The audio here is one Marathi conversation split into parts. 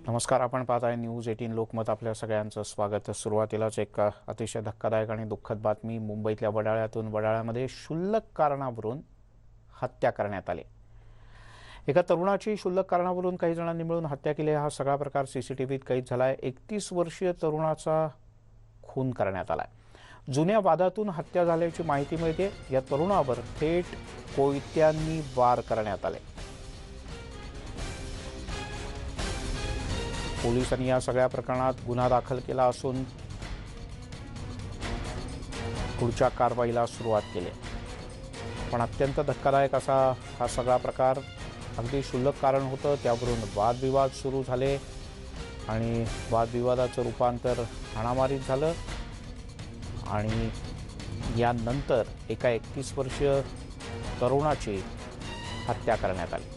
नमस्कार, आपण पाहत आहे न्यूज 18 लोकमत. आपल्या सगळ्यांचं स्वागत. सुरुवातीलाच एक अतिशय धक्कादायक आणि दुःखद बातमी. मुंबईतल्या वडाळ्यामध्ये क्षुल्लक कारणावरून हत्या करण्यात आली. एका तरुणाची क्षुल्लक कारणावरून काही जणांनी मिळून हत्या केली. हा सगळा प्रकार सीसीटीव्हीत कैद झालाय. 31 वर्षीय तरुणाचा खून करण्यात आलाय. जुन्या वादातून हत्या झाल्याची माहिती मिळते. या तरुणावर थेट कोयत्यांनी वार करण्यात आले. पोलिसांनी या सगळ्या प्रकरणात गुन्हा दाखल केला असून पुढच्या कारवाईला सुरुवात केली. पण अत्यंत धक्कादायक असा हा सगळा प्रकार. अगदी क्षुल्लक कारण होतं, त्यावरून वादविवाद सुरू झाले आणि वादविवादाचं रूपांतर हाणामारीत झालं आणि यानंतर एका 31 वर्षीय तरुणाची हत्या करण्यात आली.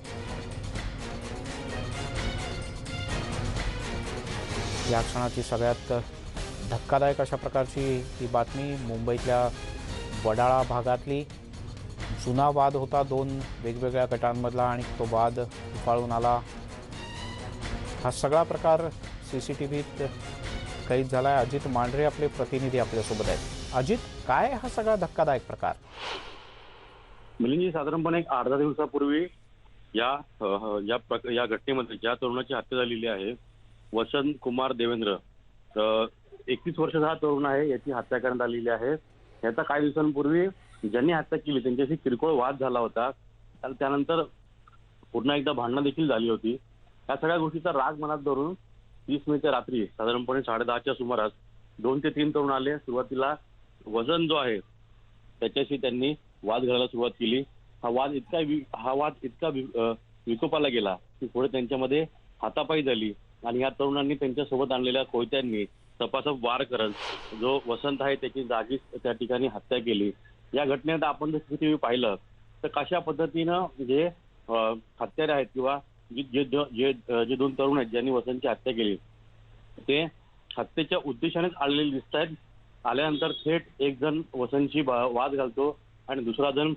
या क्षणाची सगळ्यात धक्कादायक अशा प्रकारची ही बातमी. मुंबईतल्या वडाळा भागातली जुना वाद होता दोन वेगवेगळ्या गटांमधला आणि तो वाद उफाळून आला. हा सगळा प्रकार सीसीटीव्हीत कैद झाला आहे. अजित मांढरे आपले प्रतिनिधी आपल्यासोबत आहेत. अजित, काय हा सगळा धक्कादायक प्रकार? मिलिंदजी, साधारणपणे 8-10 दिवसापूर्वी या घटनेमध्ये ज्या तरुणाची हत्या झालेली आहे, वसंत कुमार देवेंद्र, 31 वर्षाचा हा तरुण आहे. याची हत्या करण्यात आलेली आहे. याचा काही दिवसांपूर्वी ज्यांनी हत्या केली त्यांच्याशी किरकोळ वाद झाला होता. त्यानंतर पुन्हा एकदा भांडणं देखील झाली होती. या सगळ्या गोष्टीचा राग मनात धरून 30 मेच्या रात्री साधारणपणे 10:30च्या सुमारास 2 ते 3 तरुण आले. सुरुवातीला वजन जो आहे त्याच्याशी त्यांनी वाद घालायला सुरुवात केली. हा वाद इतका विकोपाला गेला की पुढे त्यांच्यामध्ये हातापाई झाली आणि या तरुणांनी त्यांच्यासोबत आणलेल्या कोयत्यांनी तपासप वार करत जो वसंत आहे त्याची जागीच त्या ठिकाणी हत्या केली. या घटनेत आपण जर सीसीटीव्ही पाहिलं तर कशा पद्धतीनं जे हत्यारे आहेत किंवा जे दोन तरुण आहेत ज्यांनी वसंतची हत्या केली ते हत्येच्या उद्देशानेच आलेले दिसत आहेत. आल्यानंतर थेट एक जण वसंतची वाद घालतो आणि दुसरा जण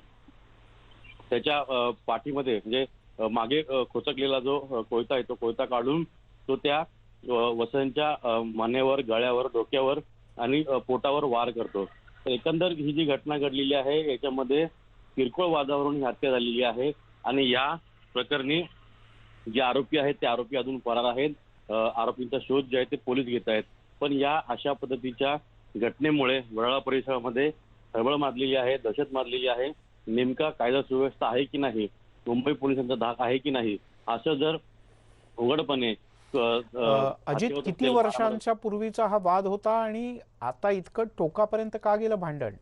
त्याच्या पाठीमध्ये म्हणजे मागे खोचकलेला जो कोयता आहे तो कोयता काढून तो त्या वसंतच्या मानेवर, गळ्यावर, डोक्यावर आणि पोटावर वार करतो. तर एकंदर ही जी घटना घडलेली आहे याच्यामध्ये किरकोळ वादावरून ही हत्या झालेली आहे आणि या प्रकरणी जे आरोपी आहेत ते आरोपी अजून फरार आहेत. आरोपींचा शोध जे आहे ते पोलीस घेत आहेत. पण या अशा पद्धतीच्या घटनेमुळे वडाळा परिसरामध्ये खळबळ माजलेली आहे, दहशत माजलेली आहे. नेमका कायदा सुव्यवस्था आहे की नाही, मुंबई पोलिसांचा धाक आहे की नाही, असं जर उघडपणे अजित, किती वर्षांच्या पूर्वीचा हा वाद होता आणि आता इतकं टोकापर्यंत का गेलं भांडण?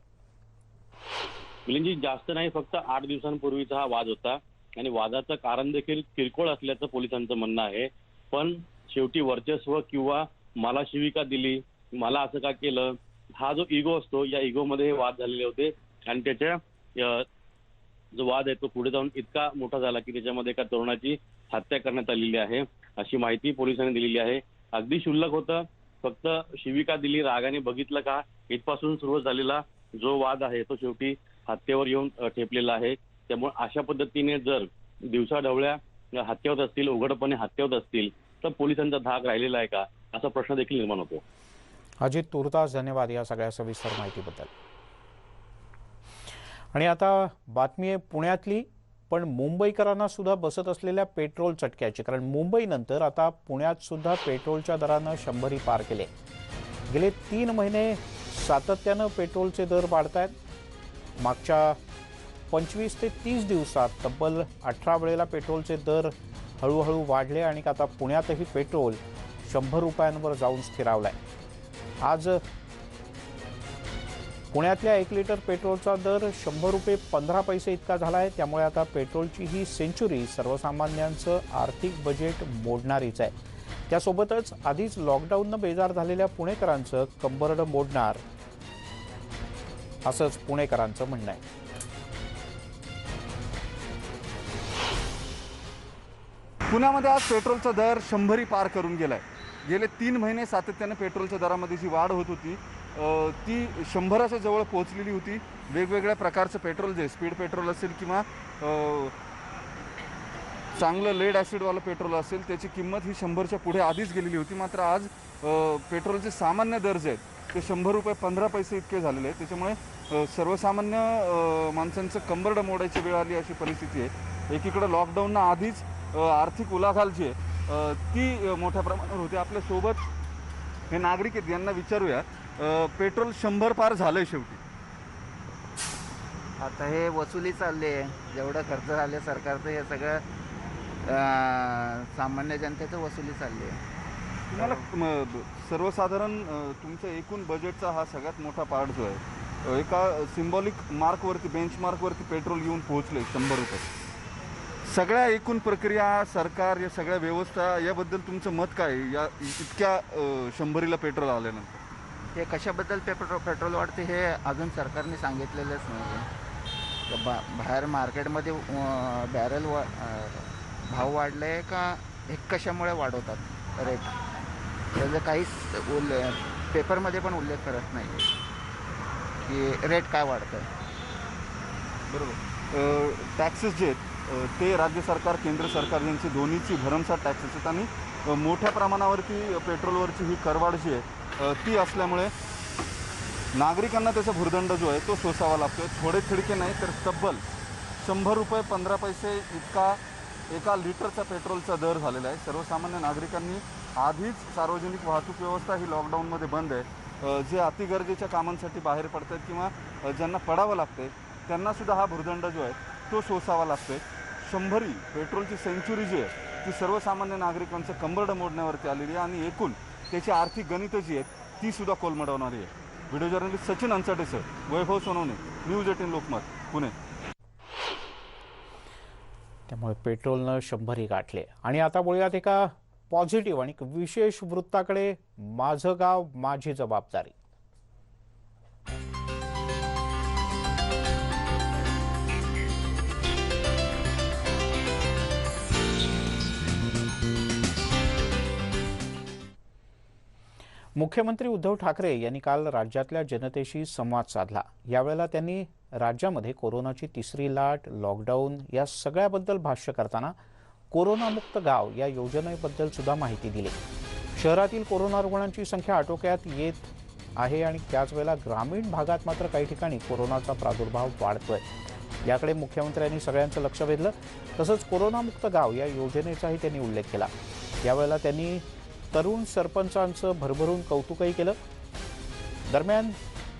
मिलिंदजी, जास्त नाही, फक्त 8 दिवसांपूर्वीचा हा वाद होता आणि वादाचं कारण देखील किरकोळ असल्याचं पोलिसांचं म्हणणं आहे. पण शेवटी वर्चस्व किंवा मला शिविका दिली, मला असं का केलं, हा जो इगो असतो या इगोमध्ये हे वाद झालेले होते आणि त्याच्या जो वाद आहे तो पुढे जाऊन इतका मोठा झाला की त्याच्यामध्ये एका तरुणाची हत्या करण्यात आलेली आहे अशी माहिती पोलिसांनी दिलेली आहे. अगदी क्षुल्लक होतं, फक्त शिविका दिली, रागाने बघितलं का, इथपासून सुरुवात झालेला जो वाद आहे तो शेवटी हत्येवर येऊन ठेपलेला आहे. त्यामुळे अशा पद्धतीने जर दिवसाढवळ्या हत्या होत असतील, उघडपणे हत्या होत असतील तर पोलिसांचा धाक राहिलेला आहे का असा प्रश्न देखील निर्माण होतो. अजित, तुर्तास धन्यवाद या सगळ्या सविस्तर माहितीबद्दल. आणि आता बातमी आहे पुण्यातली, पण मुंबईकरांना सुद्धा बसत असलेल्या पेट्रोल चटक्याची. कारण मुंबईनंतर आता पुण्यात सुद्धा पेट्रोलच्या दरानं 100 पार केले. गेले 3 महिने सातत्यानं पेट्रोलचे दर वाढत आहेत. मागच्या 25 ते 30 दिवसात तब्बल 18 वेळेला पेट्रोलचे दर हळूहळू वाढले आणि आता पुण्यातही पेट्रोल 100 रुपयांवर जाऊन स्थिरावलाय. आज पुण्यातल्या 1 लिटर पेट्रोलचा दर 100 रुपये 15 पैसे इतका झाला आहे. त्यामुळे आता पेट्रोलची ही सेंचुरी सर्वसामान्यांचं आर्थिक बजेट मोडणारीच आहे. त्यासोबतच आधीच लॉकडाऊननं बेजार झालेल्या पुणेकरांचं कंबरडं मोडणार असंच पुणेकरांचं म्हणणं आहे. पुण्यामध्ये आज पेट्रोलचा दर 100 पार करून गेलाय. गेले 3 महिने सातत्याने पेट्रोलच्या दरामध्ये जी वाढ होत होती ती 100च्या जवळ पोहोचलेली होती. वेगवेगळ्या प्रकारचं पेट्रोल जे स्पीड पेट्रोल असेल किंवा चांगलं लेड ॲसिडवालं पेट्रोल असेल त्याची किंमत ही 100च्या पुढे आधीच गेलेली होती. मात्र आज पेट्रोलचे सामान्य दर जे आहेत ते 100 रुपये 15 पैसे इतके झालेले आहेत. त्याच्यामुळे सर्वसामान्य माणसांचं कंबरडं मोडायची वेळ आली अशी परिस्थिती आहे. एकीकडे लॉकडाऊननं आधीच आर्थिक उलाढाल जी आहे ती मोठ्या प्रमाणावर होते. आपल्यासोबत हे नागरिक आहेत, यांना विचारूया. पेट्रोल 100 पार झालंय शेवटी. आता हे वसुली चालली आहे, जेवढं खर्च झाले सरकारचं हे सगळं सामान्य जनतेचं वसुली चालली आहे. तुम्हाला सर्वसाधारण तुमच्या एकूण बजेटचा हा सगळ्यात मोठा पार्ट जो आहे, एका सिम्बॉलिक मार्कवरती बेंचमार्कवरती पेट्रोल येऊन पोहोचले 100 रुपये. सगळ्या एकूण प्रक्रिया, सरकार, या सगळ्या व्यवस्था याबद्दल तुमचं मत काय आहे? या इतक्या 100रीला पेट्रोल आल्यानंतर हे कशाबद्दल पेट्रोल वाढते हे अजून सरकारने सांगितलेलंच नाही आहे. बाहेर मार्केटमध्ये बॅरल भाव वाढले का हे कशामुळे वाढवतात रेट, त्याचं काहीच पेपरमध्ये पण उल्लेख करत नाही आहे की रेट काय वाढतं आहे. बरोबर. टॅक्सेस जे आहेत ते राज्य सरकार, केंद्र सरकार यांची दोन्हीची भरमसाठ टॅक्सेस आहेत आणि मोठ्या प्रमाणावरती पेट्रोलवरची ही करवाढ जी आहे ती असल्यामुळे नागरिकांना त्याचा भुर्दंड जो आहे तो सोसावा लागतो. थोडे थिडके नाही तर तब्बल 100 रुपये 15 पैसे इतका एका लिटरचा पेट्रोलचा दर झालेला आहे. सर्वसामान्य नागरिकांनी आधीच सार्वजनिक वाहतूक व्यवस्था ही लॉकडाऊनमध्ये बंद आहे. जे अतिगरजेच्या कामांसाठी बाहेर पडत आहेत किंवा ज्यांना पडावं लागतं आहे त्यांनासुद्धा हा भुर्दंड जो आहे तो सोसावा लागतो आहे. 100री पेट्रोलची सेंचुरी जी आहे ती सर्वसामान्य नागरिकांचं कंबरडं मोडण्यावरती आलेली आहे आणि एकूण त्याची आर्थिक गणितं जी आहेत ती सुद्धा कोलमडवणारी आहे. व्हिडिओ जर्नलिस्ट सचिन अंचटेसह, वैभव सोनवणे, न्यूज 18 लोकमत, पुणे. त्यामुळे पेट्रोलनं 100ही गाठले. आणि आता बोलूयात एका पॉझिटिव्ह आणि विशेष वृत्ताकडे. माझं गाव माझी जबाबदारी. मुख्यमंत्री उद्धव ठाकरे यांनी काल राज्यातल्या जनतेशी संवाद साधला. यावेळेला त्यांनी राज्यामध्ये कोरोनाची तिसरी लाट, लॉकडाऊन या सगळ्याबद्दल भाष्य करताना कोरोनामुक्त गाव या योजनेबद्दल सुद्धा माहिती दिली. शहरातील कोरोना रुग्णांची संख्या आटोक्यात येत आहे आणि त्याच वेळेला ग्रामीण भागात मात्र काही ठिकाणी कोरोनाचा प्रादुर्भाव वाढतोय. याकडे मुख्यमंत्र्यांनी सगळ्यांचं लक्ष वेधलं. तसंच कोरोनामुक्त गाव या योजनेचाही त्यांनी उल्लेख केला. यावेळेला त्यांनी तरुण सरपंचांचं भरभरून कौतुकही केलं. दरम्यान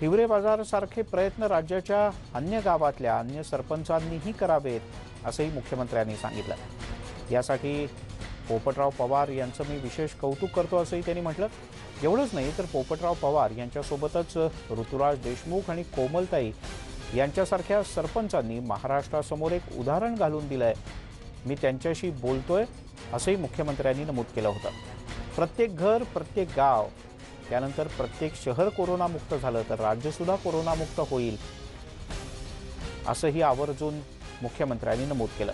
हिवरे बाजारसारखे प्रयत्न राज्याच्या अन्य गावातल्या अन्य सरपंचांनीही करावेत असंही मुख्यमंत्र्यांनी सांगितलं. यासाठी पोपटराव पवार यांचं मी विशेष कौतुक करतो असंही त्यांनी म्हटलं. एवढंच नाही तर पोपटराव पवार यांच्यासोबतच ऋतुराज देशमुख आणि कोमलताई यांच्यासारख्या सरपंचांनी महाराष्ट्रासमोर एक उदाहरण घालून दिलंय. मी त्यांच्याशी बोलतोय असंही मुख्यमंत्र्यांनी नमूद केलं होतं. प्रत्येक घर, प्रत्येक गाव, त्यानंतर प्रत्येक शहर कोरोनामुक्त झालं तर राज्यसुद्धा कोरोनामुक्त होईल असंही आवर्जून मुख्यमंत्र्यांनी नमूद केलं.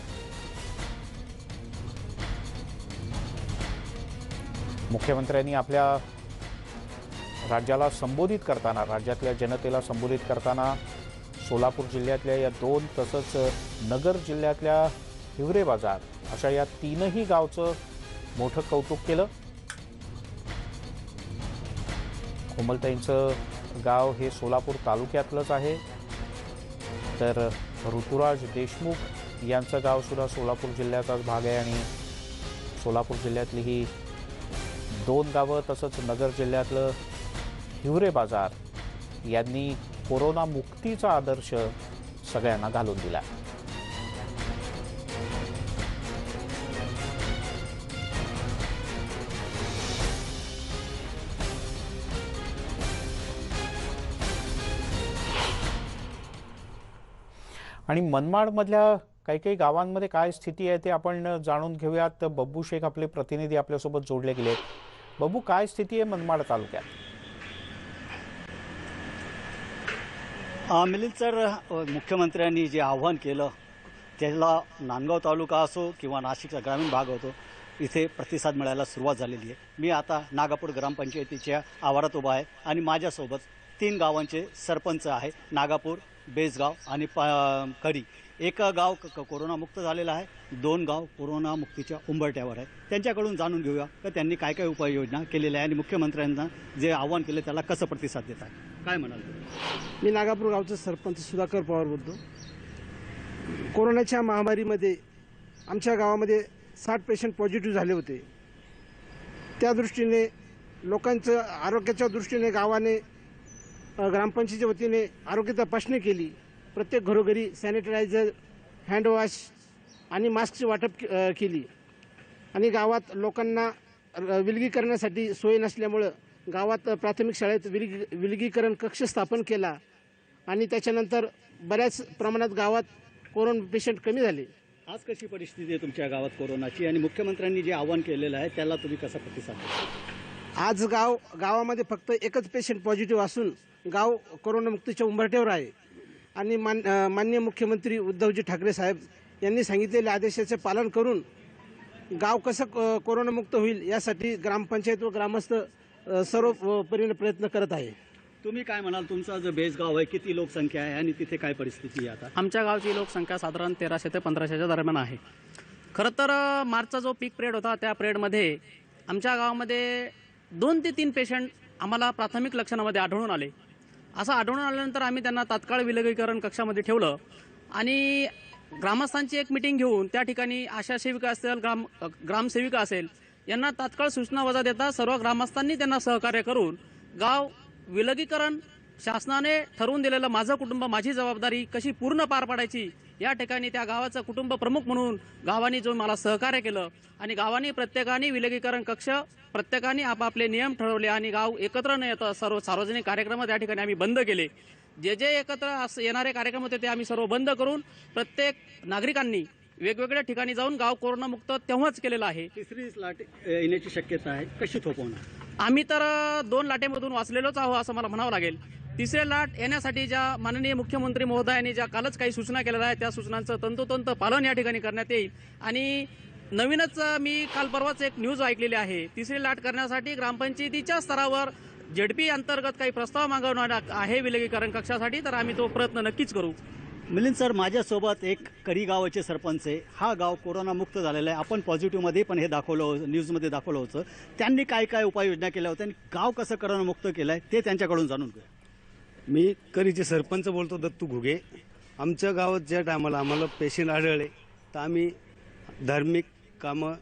मुख्यमंत्र्यांनी आपल्या राज्याला संबोधित करताना, राज्यातल्या जनतेला संबोधित करताना सोलापूर जिल्ह्यातल्या या 2 तसंच नगर जिल्ह्यातल्या हिवरे बाजार अशा या 3ही गावचं मोठं कौतुक केलं. कोमलताईंचं गाव हे सोलापूर तालुक्यातलंच आहे, तर ऋतुराज देशमुख यांचं गाव सुद्धा सोलापूर जिल्ह्याचाच भाग आहे आणि सोलापूर जिल्ह्यातली ही 2 गावं तसंच नगर जिल्ह्यातलं हिवरे बाजार यांनी कोरोना मुक्तीचा आदर्श सगळ्यांना घालून दिला. आणि मनमाडमधल्या काही काही गावांमध्ये काय स्थिती आहे ते आपण जाणून घेऊयात. बब्बू शेख आपले प्रतिनिधी आपल्यासोबत जोडले गेले. बब्बू, काय स्थिती आहे मनमाड तालुक्यात? मिलिंद सर, मुख्यमंत्र्यांनी जे आव्हान केलं त्याला नांदगाव तालुका असो किंवा नाशिकचा ग्रामीण भाग होतो, इथे प्रतिसाद मिळायला सुरुवात झालेली आहे. मी आता नागापूर ग्रामपंचायतीच्या आवारात उभा आहे आणि माझ्यासोबत 3 गावांचे सरपंच आहे. नागापूर, बेसगाव आणि कडी एक गाव कोरोनामुक्त झालेलं आहे, 2 गाव कोरोनामुक्तीच्या उंबरठ्यावर आहे. त्यांच्याकडून जाणून घेऊया तर त्यांनी काय काय उपाययोजना केलेल्या आहे आणि मुख्यमंत्र्यांना जे आव्हान केलं त्याला कसं प्रतिसाद देत आहे. काय म्हणाल तुम्ही? मी नागापूर गावचा सरपंच सुधाकर पवार बोलतो. कोरोनाच्या महामारीमध्ये आमच्या गावामध्ये 60 पेशंट पॉझिटिव्ह झाले होते. त्या दृष्टीने लोकांचं आरोग्याच्या दृष्टीने गावाने ग्रामपंचायतीच्या वतीने आरोग्य तपासणी केली. प्रत्येक घरोघरी सॅनिटायझर, हँडवॉश आणि मास्कची वाटप केली. आणि लोकांना विलगीकरणासाठी सोय नसल्यामुळं गावात प्राथमिक शाळेत विलगीकरण कक्ष स्थापन केला आणि त्याच्यानंतर बऱ्याच प्रमाणात गावात कोरोना पेशंट कमी झाले. आज कशी परिस्थिती आहे तुमच्या गावात कोरोनाची आणि मुख्यमंत्र्यांनी जे आव्हान केलेलं आहे त्याला तुम्ही कसा प्रतिसाद देता? आज गावामध्ये फक्त एकच पेशंट पॉझिटिव्ह असून गाव कोरोनामुक्तीच्या उंबरठ्यावर आहे. आणि माननीय मुख्यमंत्री उद्धवजी ठाकरे साहेब यांनी सांगितलेल्या आदेशाचे पालन करून गाव कसं कोरोनामुक्त होईल यासाठी ग्रामपंचायत व ग्रामस्थ सर्व परीने प्रयत्न करत आहे. तुम्ही काय म्हणाल? तुमचा जो बेस गाव आहे, किती लोकसंख्या आहे आणि तिथे काय परिस्थिती आहे आता? आमच्या गावची लोकसंख्या साधारण 1300 ते 1500च्या दरम्यान आहे. खरं तर मार्चचा जो पीक पिरियड होता त्या पिरियडमध्ये आमच्या गावामध्ये 2 ते 3 पेशंट आम्हाला प्राथमिक लक्षणामध्ये आढळून आले. असं आढळून आल्यानंतर आम्ही त्यांना तात्काळ विलगीकरण कक्षामध्ये ठेवलं आणि ग्रामस्थांची एक मिटिंग घेऊन त्या ठिकाणी आशा सेविका असेल, ग्रामसेविका असेल यांना तात्काळ सूचना वजा देता सर्व ग्रामस्थांनी त्यांना सहकार्य करून गाव विलगीकरण शासनाने ठरवून दिलेलं माझं कुटुंब माझी जबाबदारी कशी पूर्ण पार पाडायची या ठिकाणी त्या गावाचं कुटुंब प्रमुख म्हणून गावाने जो मला सहकार्य केलं आणि गावाने प्रत्येकाने विलगीकरण कक्ष प्रत्येकाने आपापले नियम ठरवले आणि गाव एकत्र न येता सर्व सार्वजनिक कार्यक्रम त्या ठिकाणी आम्ही बंद केले. जे एकत्र येणारे कार्यक्रम होते ते आम्ही सर्व बंद करून प्रत्येक नागरिकांनी वेगवेगळ्या ठिकाणी जाऊन गाव कोरोनामुक्त तेव्हाच केलेलं आहे. तिसरी लाट येण्याची शक्यता आहे, कशी थोपवणार? आम्ही तर 2 लाटेमधून वाचलेलोच आहोत असं मला म्हणावं लागेल. तिसरे लाट येण्यासाठी ज्या माननीय मुख्यमंत्री महोदयांनी ज्या कालच काही सूचना केलेल्या आहेत त्या सूचनांचं तंतोतंत पालन या ठिकाणी करण्यात येईल. आणि नवीनच मी काल परवाच एक न्यूज ऐकलेली आहे, तिसरी लाट करण्यासाठी ग्रामपंचायतीच्या स्तरावर झेडपी अंतर्गत काही प्रस्ताव मागवणार आहे विलगीकरण कक्षासाठी, तर आम्ही तो प्रयत्न नक्कीच करू. मिलिंद सर, माझ्यासोबत एक करी गावाचे सरपंच आहे. हा गाव कोरोनामुक्त झालेला आहे. आपण पॉझिटिव्हमध्ये पण हे दाखवलं, न्यूजमध्ये दाखवलं होतं. त्यांनी काय काय उपाययोजना केल्या होत्या आणि गाव कसं कोरोनामुक्त केलं आहे ते त्यांच्याकडून जाणून घेऊया. मी करीचे सरपंच बोलतो, दत्तू घुगे. आमच्या गावात ज्या टायमाला आम्हाला पेशंट आढळले तर आम्ही धार्मिक कामं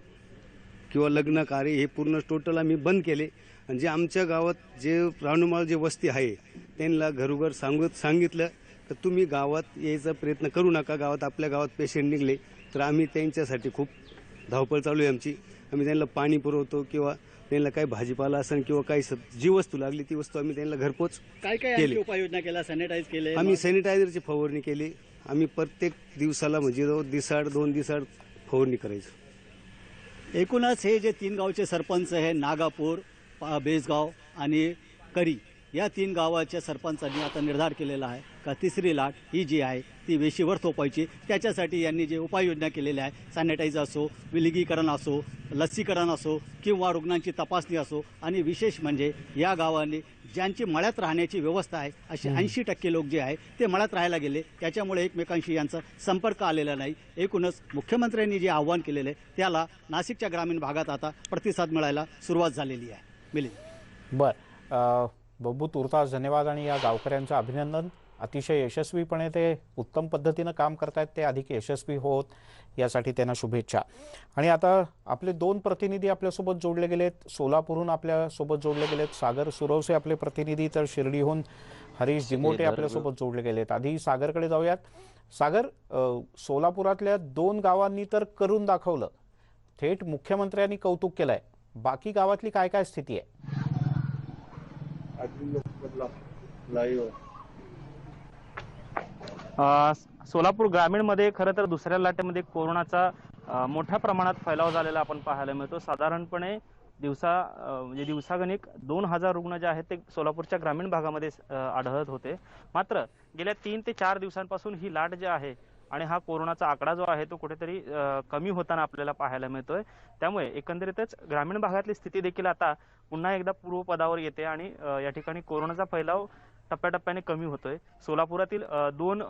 किंवा लग्न कार्य हे पूर्ण टोटल आम्ही बंद केले. आणि जे आमच्या गावात जे राहणीमान जे वस्ती आहे त्यांना घरोघर सांगितलं तर तुम्ही गावात यायचा प्रयत्न करू नका. आपल्या गावात पेशंट निघले तर आम्ही त्यांच्यासाठी खूप धावपळ चालू आहे आमची. आम्ही त्यांना पाणी पुरवतो किंवा त्यांना काही भाजीपाला असेल किंवा काही जी वस्तू लागली ती वस्तू आम्ही त्यांना घरपोच काय काय केली. उपाययोजना केल्या? सॅनिटाईज केले आम्ही सॅनिटायझरची फवारणी केली. आम्ही प्रत्येक दिवसाला म्हणजे 2 दिवसाड फवारणी करायचो. एकूणच हे जे 3 गावचे सरपंच आहे, नागापूर, बेसगाव आणि करी, या 3 गावाच्या सरपंचांनी आता निर्धार केलेला आहे का तिसरी लाट ही जी आहे ती वेशीवर थोपायची. त्याच्यासाठी यांनी जे उपाययोजना केलेल्या आहे, सॅनिटायझर असो, विलगीकरण असो, लसीकरण असो किंवा रुग्णांची तपासणी असो, आणि विशेष म्हणजे या गावाने ज्यांची मळ्यात राहण्याची व्यवस्था आहे असे 80% लोक जे आहे ते मळ्यात राहायला गेले, त्याच्यामुळे एकमेकांशी यांचा संपर्क आलेला नाही. एकूणच मुख्यमंत्र्यांनी जे आव्हान केलेलं आहे त्याला नाशिकच्या ग्रामीण भागात आता प्रतिसाद मिळायला सुरुवात झालेली आहे. मिलिंद. बब्बू, तुर्तास धन्यवाद आणि या गावकऱ्यांचं अभिनंदन. अतिशय यशस्वीपणे ते उत्तम पद्धतीनं काम करतायत, ते अधिक यशस्वी होत यासाठी त्यांना शुभेच्छा. आणि आता आपले 2 प्रतिनिधी आपल्यासोबत जोडले गेलेत. सोलापूरहून आपल्यासोबत जोडले गेलेत सागर सुरवसे आपले प्रतिनिधी, तर शिर्डीहून हरीश जिमोटे आपल्यासोबत जोडले गेलेत. आधी सागरकडे जाऊयात. सागर, सोलापुरातल्या 2 गावांनी तर करून दाखवलं, थेट मुख्यमंत्र्यांनी कौतुक केलंय. बाकी गावातली काय काय स्थिती आहे? सोलापूर ग्रामीणमध्ये खरं तर दुसऱ्या लाटेमध्ये कोरोनाचा मोठ्या प्रमाणात फैलाव झालेला आपण पाहायला मिळतो. साधारणपणे दिवसागणिक 2000 रुग्ण जे आहेत ते सोलापूरच्या ग्रामीण भागामध्ये आढळत होते. मात्र गेल्या 3 ते 4 दिवसांपासून ही लाट जी आहे आणि हा कोरोनाचा आकडा जो आहे तो कुठेतरी कमी होताना आपल्याला पाहायला मिळतोय. त्यामुळे एकंदरीतच ग्रामीण भागातली स्थिती देखील आता पुन्हा एकदा पूर्वपदावर येते आणि या ठिकाणी कोरोनाचा फैलाव टप्प्याटप्प्याने कमी होतोय. सोलापुरातील दोन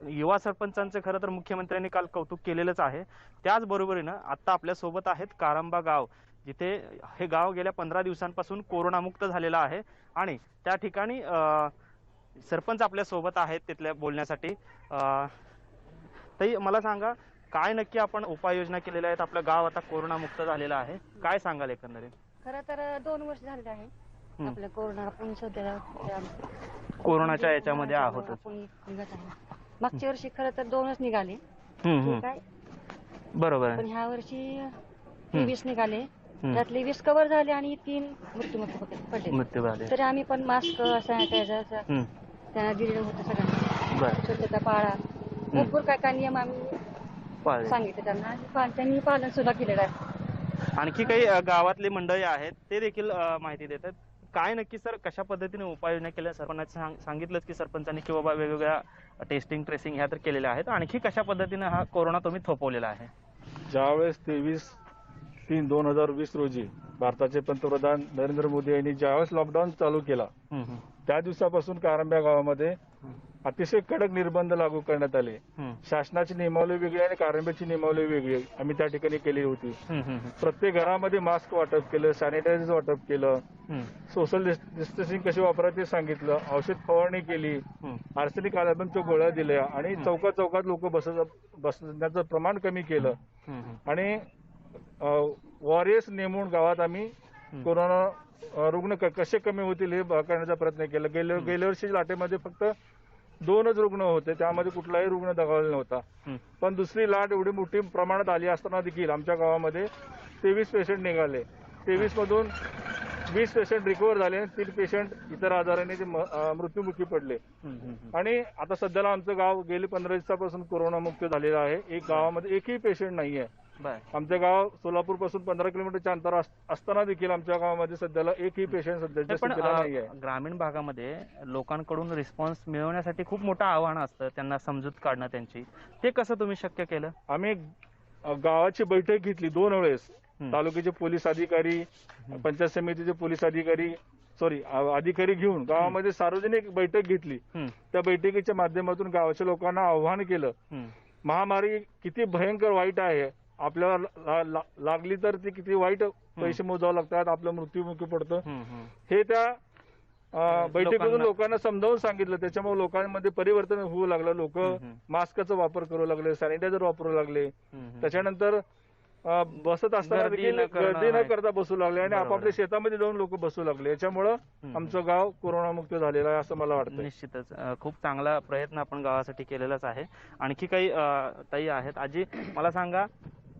युवा सरपंचांचे खरं तर मुख्यमंत्र्यांनी काल कौतुक केलेलंच आहे. त्याचबरोबरीनं आता आपल्या सोबत आहेत कारंबा गाव, जिथे हे गाव गेल्या 15 दिवसांपासून कोरोनामुक्त झालेलं आहे आणि त्या ठिकाणी सरपंच आपल्या सोबत आहेत तिथल्या बोलण्यासाठी. ताई, मला सांगा, काय नक्की आपण उपाययोजना केलेल्या आहेत? आपलं गाव आता कोरोनामुक्त झालेलं आहे, काय सांगाल एकंदरीत? खरं तर 2 वर्ष झालेले आहे आपल्या कोरोना, आपण सध्या कोरोनाच्या याच्यामध्ये आहोत. आपण निघत आहे. मागच्या वर्षी खरं तर 2च निघाले, काय बरोबर आहे. पण ह्या वर्षी 20 निघाले, त्यातले 20 कव्हर झाले आणि 3 मृत्यूमुखी पडले. तरी आम्ही पण मास्क, सॅनिटायझर त्यांना दिलेलं होतं सगळ्यांना. स्वच्छता पाळा, भरपूर काय काय नियम आम्ही सांगितले त्यांना आणि त्यांनी पालन सुद्धा केलेलं आहे. आणखी काही गावातले मंडळी आहेत ते देखील माहिती देतात. काय नक्की सर, कशा पद्धतीने उपाययोजना केल्या? सरपंचांनी सांगितलंच की सरपंचांनी की बाबा वेगवेगळ्या टेस्टिंग ट्रेसिंग ह्या तर केलेल्या आहेत. आणखी कशा पद्धतीने हा कोरोना तुम्ही थोपवलेला आहे? ज्यावेळेस 23/3/2020 रोजी भारताचे पंतप्रधान नरेंद्र मोदी यांनी ज्यावेळेस लॉकडाऊन चालू केला त्या दिवसापासून कारंबा गावामध्ये अतिशय कडक निर्बंध लागू करण्यात आले. शासनाची नियमावली वेगळी आणि कारंब्याची नियमावली वेगळी आम्ही त्या ठिकाणी केली होती. प्रत्येक घरामध्ये मास्क वाटप केलं, सॅनिटायझर वाटप केलं, सोशल डिस्टन्सिंग कशी वापरायचे ते सांगितलं, औषध फवारणी केली, आर्सेनिक अल्बमच्या गोळ्या दिल्या आणि चौकात चौकात लोक बसण्याचं प्रमाण कमी केलं आणि वॉरियर्स नेमून गावात आम्ही कोरोना रुग्ण कसे कमी होतील हे करण्याचा प्रयत्न केला. गेल्या वर्षी लाटेमध्ये फक्त 2च रुग्ण होते, त्यामध्ये कुठलाही रुग्ण दगावलेला नव्हता. पण दुसरी लाट एवढी मोठी प्रमाणात आली असताना देखील आमच्या गावामध्ये 23 पेशंट निघाले. 23 मधून 20 पेशंट रिकव्हर झाले, 3 पेशंट इतर आजाराने ते मृत्युमुखी पडले. आणि आता सध्याला आमचं गाव गेली 15 दिवसापासून कोरोनामुक्त झालेलं आहे. गावामध्ये एकही पेशंट नाहीये. आमचं गाव सोलापूर पासून 15 किलोमीटरच्या अंतर असताना देखील आमच्या गावामध्ये सध्याला एकही पेशंट सध्याच्या स्थितीला नाहीये. ग्रामीण भागामध्ये लोकांकडून रिस्पॉन्स मिळवण्यासाठी खूप मोठं आव्हान असतं, त्यांना समजूत काढणं त्यांची. ते कसं तुम्ही शक्य केलं? आम्ही गावाची बैठक घेतली 2 वेळेस. तालुक्याचे पोलीस अधिकारी, पंचायत समितीचे पोलीस अधिकारी घेऊन गावामध्ये सार्वजनिक बैठक घेतली. त्या बैठकीच्या माध्यमातून गावाच्या लोकांना आव्हान केलं, महामारी किती भयंकर वाईट आहे, आपल्याला लागली तर ती किती वाईट पैसे मोजावे लागतात, आपलं मृत्युमुखी पडतं, हे त्या बैठकीतून लोकांना समजावून सांगितलं. त्याच्यामुळे लोकांमध्ये परिवर्तन होऊ लागलं. लोक मास्कचा वापर करू लागले, सॅनिटायझर वापरू लागले. त्याच्यानंतर बसत असताना गर्दी न करता बसू लागले आणि आपापल्या शेतामध्ये जाऊन लोक बसू लागले. याच्यामुळं आमचं गाव कोरोनामुक्त झालेलं आहे असं मला वाटतं. निश्चितच खूप चांगला प्रयत्न आपण गावासाठी केलेलाच आहे. आणखी काही ताई आहेत. आजी, मला सांगा,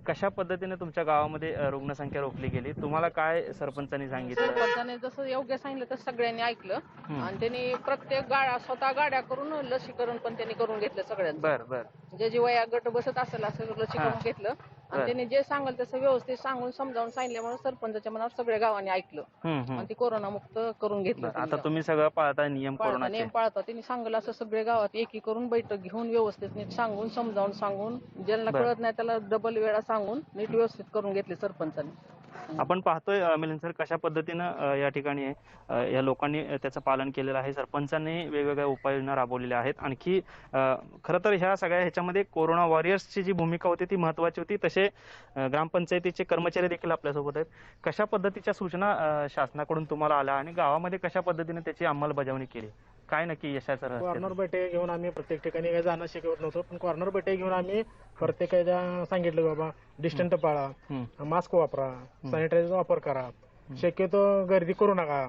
कशा पद्धतीने तुमच्या गावामध्ये रुग्णसंख्या रोखली गेली? तुम्हाला काय सरपंचांनी सांगितलं? सरपंचाने जसं योग्य सांगितलं तसं सगळ्यांनी ऐकलं आणि त्यांनी प्रत्येक स्वतः गाड्या करून लसीकरण पण त्यांनी करून घेतलं सगळ्यांचं. बर. जे वया गट बसत असेल असं लसीकरण घेतलं आणि त्यांनी जे सांगेल तसं व्यवस्थित सांगून समजावून सांगितल्यामुळे सरपंचाच्या मनावर सगळ्या गावांनी ऐकलं आणि ते कोरोनामुक्त करून घेतलं. आता तुम्ही सगळं पाळता नियम? नियम पाळता. त्यांनी सांगेल असं सगळे गावात एकी करून बैठक घेऊन व्यवस्थित नीट सांगून समजावून सांगून, ज्यांना कळत नाही त्याला डबल वेळा सांगून नीट व्यवस्थित करून घेतले सरपंचांनी. आपण पाहतोय मिलिंद सर, कशा पद्धतीनं या ठिकाणी या लोकांनी त्याचं पालन केलेलं आहे. सरपंचांनी वेगवेगळ्या उपाययोजना राबवलेल्या आहेत. आणखी खरं तर ह्या सगळ्या ह्याच्यामध्ये कोरोना वॉरियर्सची जी भूमिका होती ती महत्वाची होती. तसे ग्रामपंचायतीचे कर्मचारी देखील आपल्यासोबत आहेत. कशा पद्धतीच्या सूचना शासनाकडून तुम्हाला आल्या आणि गावामध्ये कशा पद्धतीने त्याची अंमलबजावणी केली? काय नक्की यशाचं रहस्य? कॉर्नर बैठक घेऊन आम्ही प्रत्येक ठिकाणी काही जाणं शिकवत नव्हतो, पण कॉर्नर बैठक घेऊन आम्ही प्रत्येकाच्या सांगितलं बाबा डिस्टन्स पाळा, मास्क वापरा, सॅनिटायझर वापर करा, शक्यतो गर्दी करू नका.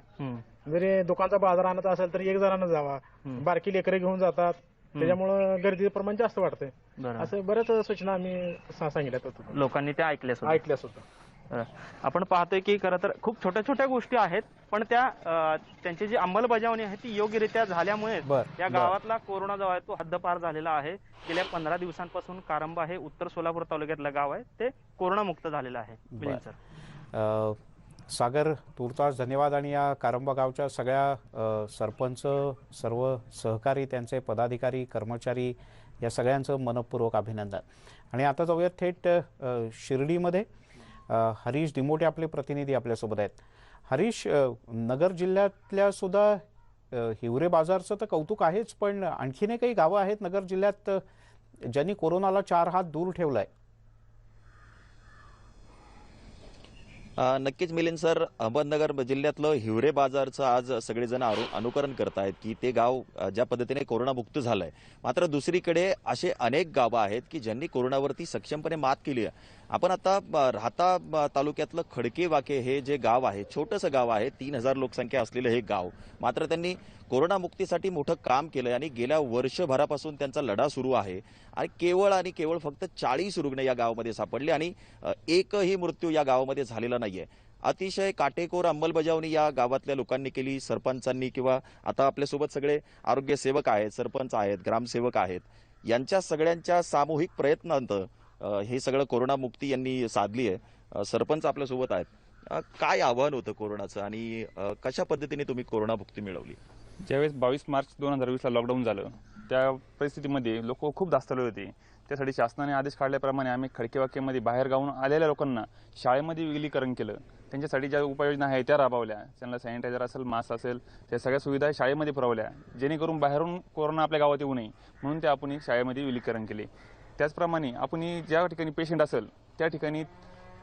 जरी दुकानचा बाजार आणत असेल तर 1 जणांना जावा. बारकी लेकरं घेऊन जातात, त्याच्यामुळे गर्दीचं प्रमाण जास्त वाढतंय. असं बऱ्याच सूचना आम्ही सांगितल्या होत्या. लोकांनी त्या ऐकल्या सुद्धा. आपण पाहतोय की खरं तर खूप छोट्या छोट्या गोष्टी आहेत, पण त्यांची जी अंमलबजावणी आहे ती योग्यरित्या झाल्यामुळे या गावातला कोरोना जो आहे तो हद्दपार झालेला आहे. गेल्या 15 दिवसांपासून कारंबा हे उत्तर सोलापूर तालुक्यातलं गाव आहे, ते कोरोनामुक्त झालेलं आहे. मिलिंद सर. सागर, तुर्तास धन्यवाद. आणि या कारंबा गावच्या सगळ्या सरपंच, सर्व सहकारी, त्यांचे पदाधिकारी, कर्मचारी, या सगळ्यांचं मनपूर्वक अभिनंदन. आणि आता जाऊयात थेट शिर्डीमध्ये. हरीश दिमोटे आपले प्रतिनिधी आपल्यासोबत आहेत. हरीश, नगर जिल्ह्यातल्या सुद्धा हिवरे बाजारचं तर कौतुक आहेच, पण आणखीनही काही गावं आहेत नगर जिल्ह्यात ज्यांनी कोरोनाला 4 हात दूर ठेवलाय. नक्कीच मिलिंद सर, अहमदनगर जिल्ह्यातलं हिवरे बाजारचं आज सगळेजण अनुकरण करतायत की ते गाव ज्या पद्धतीने कोरोनामुक्त झालंय. मात्र दुसरीकडे असे अनेक गावं आहेत की ज्यांनी कोरोनावरती सक्षमपणे मात केली आहे. आपण आता राहता तालुक्यातलं खडके वाके हे जे गाव आहे, छोटंसं गाव आहे, 3000 लोकसंख्या असलेलं हे गाव, मात्र त्यांनी कोरोनामुक्तीसाठी मोठं काम केलंय आणि गेल्या वर्षभरापासून त्यांचा लढा सुरू आहे. आणि केवळ फक्त 40 रुग्ण या गावामध्ये सापडले आणि एकही मृत्यू या गावामध्ये झालेला नाहीये. अतिशय काटेकोर अंमलबजावणी या गावातल्या लोकांनी केली, सरपंचांनी, किंवा आता आपल्यासोबत सगळे आरोग्य सेवक आहेत, सरपंच आहेत, ग्रामसेवक आहेत, यांच्या सगळ्यांच्या सामूहिक प्रयत्नांत हे सगळं कोरोनामुक्ती यांनी साधली आहे. सरपंच आपल्यासोबत आहेत. काय आव्हान होतं कोरोनाचं आणि कशा पद्धतीने तुम्ही कोरोनामुक्ती मिळवली? ज्यावेळेस 22 मार्च 2020ला लॉकडाऊन झालं, त्या परिस्थितीमध्ये लोक खूप दास्तले होते. त्यासाठी शासनाने आदेश काढल्याप्रमाणे आम्ही खडकेवाक्यामध्ये बाहेर गावून आलेल्या लोकांना शाळेमध्ये विलगीकरण केलं. त्यांच्यासाठी ज्या उपाययोजना आहेत त्या राबवल्या. त्यांना सॅनिटायझर असेल, मास्क असेल, त्या सगळ्या सुविधा शाळेमध्ये पुरवल्या, जेणेकरून बाहेरून कोरोना आपल्या गावात येऊ नये म्हणून ते आपण शाळेमध्ये विलगीकरण केले. त्याचप्रमाणे आपण ज्या ठिकाणी पेशंट असेल त्या ठिकाणी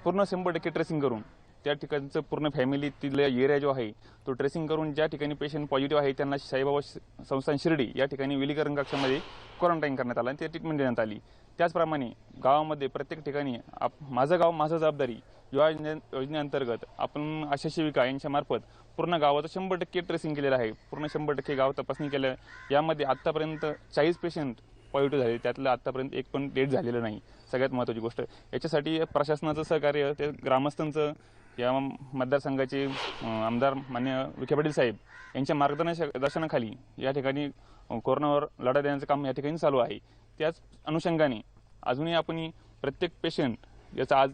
पूर्ण 100% ट्रेसिंग करून त्या ठिकाणचं पूर्ण फॅमिली तिथला एरिया जो आहे तो ट्रेसिंग करून ज्या ठिकाणी पेशंट पॉझिटिव्ह आहे त्यांना साईबाबा संस्थान शिर्डी या ठिकाणी विलगीकरण कक्षामध्ये क्वारंटाईन करण्यात आलं आणि ते ट्रीटमेंट देण्यात आली. त्याचप्रमाणे गावामध्ये प्रत्येक ठिकाणी माझं गाव माझं जबाबदारी योजनेअंतर्गत आपण आशा सेविका यांच्यामार्फत पूर्ण गावाचं 100% ट्रेसिंग केलेलं आहे. पूर्ण 100% गाव तपासणी केलं. यामध्ये आत्तापर्यंत 40 पेशंट पॉझिटिव्ह झाले, त्यातलं आत्तापर्यंत एक पण डेथ झालेलं नाही. सगळ्यात महत्त्वाची गोष्ट याच्यासाठी प्रशासनाचं सहकार्य, ते ग्रामस्थांचं, या मतदारसंघाचे आमदार मान्य विखे पाटील साहेब यांच्या मार्गदर्शनाखाली या ठिकाणी कोरोनावर लढा देण्याचं काम या ठिकाणी चालू आहे. त्याच अनुषंगाने अजूनही आपण प्रत्येक पेशंट याचा आज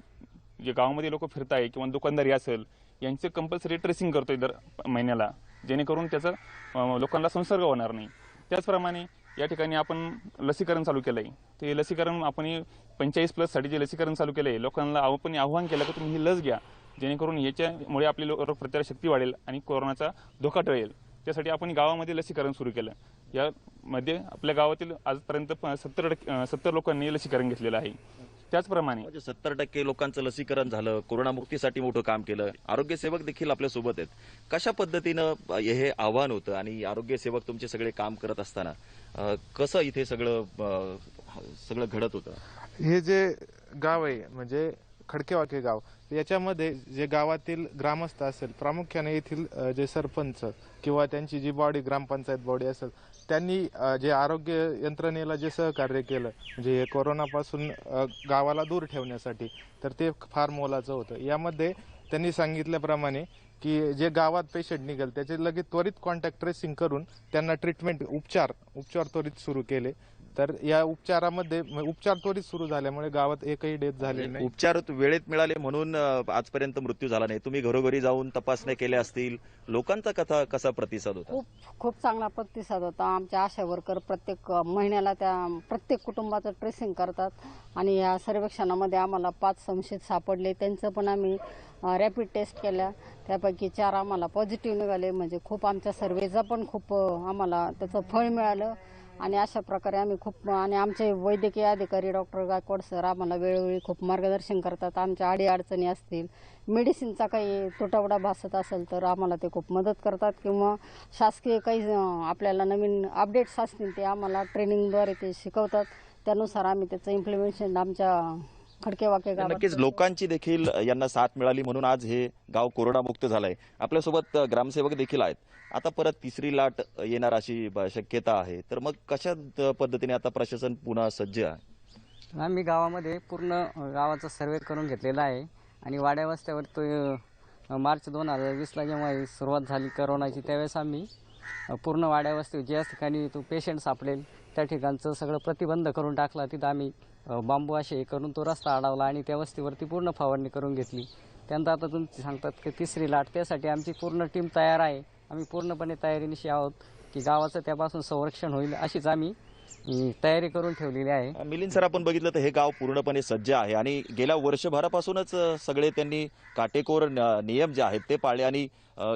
जे गावामध्ये लोक फिरत आहे किंवा दुकानदारी असेल यांचं कंपल्सरी ट्रेसिंग करतोय दर महिन्याला, जेणेकरून त्याचं लोकांना संसर्ग होणार नाही. त्याचप्रमाणे या ठिकाणी आपण लसीकरण चालू केलं आहे. ते लसीकरण आपण 45+ जे लसीकरण चालू केलं आहे, लोकांना आपण आव्हान केलं की तुम्ही ही लस घ्या, जेणेकरून याच्यामुळे आपली रोगप्रतिकारक शक्ती वाढेल आणि कोरोनाचा धोका टळेल. त्यासाठी आपण गावामध्ये लसीकरण सुरू केलं. यामध्ये आपल्या गावातील आजपर्यंत 70 लोकांनी लसीकरण घेतलेलं आहे. त्याचप्रमाणे 70% लोकांचं लसीकरण झालं, कोरोनामुक्तीसाठी मोठं काम केलं. आरोग्य सेवक देखील आपल्या सोबत आहेत. कशा पद्धतीनं हे आव्हान होतं आणि आरोग्य सेवक तुमचे सगळे काम करत असताना कसं इथे सगळं घडत होतं? हे जे गाव आहे म्हणजे खडकेवाके गाव, याच्यामध्ये जे गावातील ग्रामस्थ असेल, प्रामुख्याने येथील जे सरपंच किंवा त्यांची जी बॉडी, ग्रामपंचायत बॉडी असेल, त्यांनी जे आरोग्य यंत्रणेला जे सहकार्य केलं म्हणजे हे कोरोनापासून गावाला दूर ठेवण्यासाठी, तर ते फार मोलाचं होतं. यामध्ये त्यांनी सांगितल्याप्रमाणे की जे गावात पेशंट निघेल त्याचे लगेच त्वरित कॉन्टॅक्ट ट्रेसिंग करून त्यांना ट्रीटमेंट उपचार त्वरित सुरू केले. तर या उपचारामध्ये उपचार त्वरित सुरू झाल्यामुळे गावात एकही डेथ झाले नाही. उपचार वेळेत मिळाले म्हणून आजपर्यंत मृत्यू झाला नाही. तुम्ही घरोघरी जाऊन तपासण्या केल्या असतील, लोकांचा कसा प्रतिसाद होता? खूप चांगला प्रतिसाद होता. आमच्या आशा वर्कर प्रत्येक महिन्याला त्या प्रत्येक कुटुंबाचं ट्रेसिंग करतात आणि या सर्वेक्षणामध्ये आम्हाला 5 संशयित सापडले. त्यांचं पण आम्ही रॅपिड टेस्ट केल्या, त्यापैकी 4 आम्हाला पॉझिटिव्ह निघाले. म्हणजे खूप आमच्या सर्वेचा पण खूप आम्हाला त्याचं फळ मिळालं आणि अशा प्रकारे आम्ही खूप, आणि आमचे वैद्यकीय अधिकारी डॉक्टर गायकवाड सर आम्हाला वेळोवेळी खूप मार्गदर्शन करतात. आमच्या अडीअडचणी असतील, मेडिसिनचा काही तुटवडा भासत असेल तर आम्हाला ते खूप मदत करतात, किंवा शासकीय काही आपल्याला नवीन अपडेट्स असतील ते आम्हाला ट्रेनिंगद्वारे ते शिकवतात. त्यानुसार आम्ही त्याचं इम्प्लिमेंटेशन आमच्या खडकेवाके गावात. नक्कीच लोकांची देखील यांना साथ मिळाली म्हणून आज हे गाव कोरोनामुक्त झालंय. आपल्यासोबत ग्रामसेवक देखील आहेत. आता परत 3री लाट येणार अशी शक्यता आहे, तर मग कशा पद्धतीने आता प्रशासन पुन्हा सज्ज आहे? आम्ही गावामध्ये पूर्ण गावाचा सर्वे करून घेतलेला आहे आणि वाड्या वस्त्यावर तो मार्च 2020ला जेव्हा सुरुवात झाली कोरोनाची, त्यावेळेस आम्ही पूर्ण वाड्या वस्ती ज्या ठिकाणी तो पेशंट सापडेल त्या ठिकाणचं सगळं प्रतिबंध करून टाकला. तिथं आम्ही बांबू असे करून तो रस्ता अडवला आणि त्या वस्तीवरती पूर्ण फवारणी करून घेतली. त्यानंतर आता तुम्ही सांगतात की 3री लाट, त्यासाठी आमची पूर्ण टीम तयार आहे. आम्ही पूर्णपणे तयारीनिशी आहोत की गावाचं त्यापासून संरक्षण होईल अशीच आम्ही तयारी करून ठेवलेली आहे. मिलिंद सर, आपण बघितलं तर हे गाव पूर्णपणे सज्ज आहे आणि गेल्या वर्षभरापासूनच सगळे त्यांनी काटेकोर नियम जे आहेत ते पाळले आणि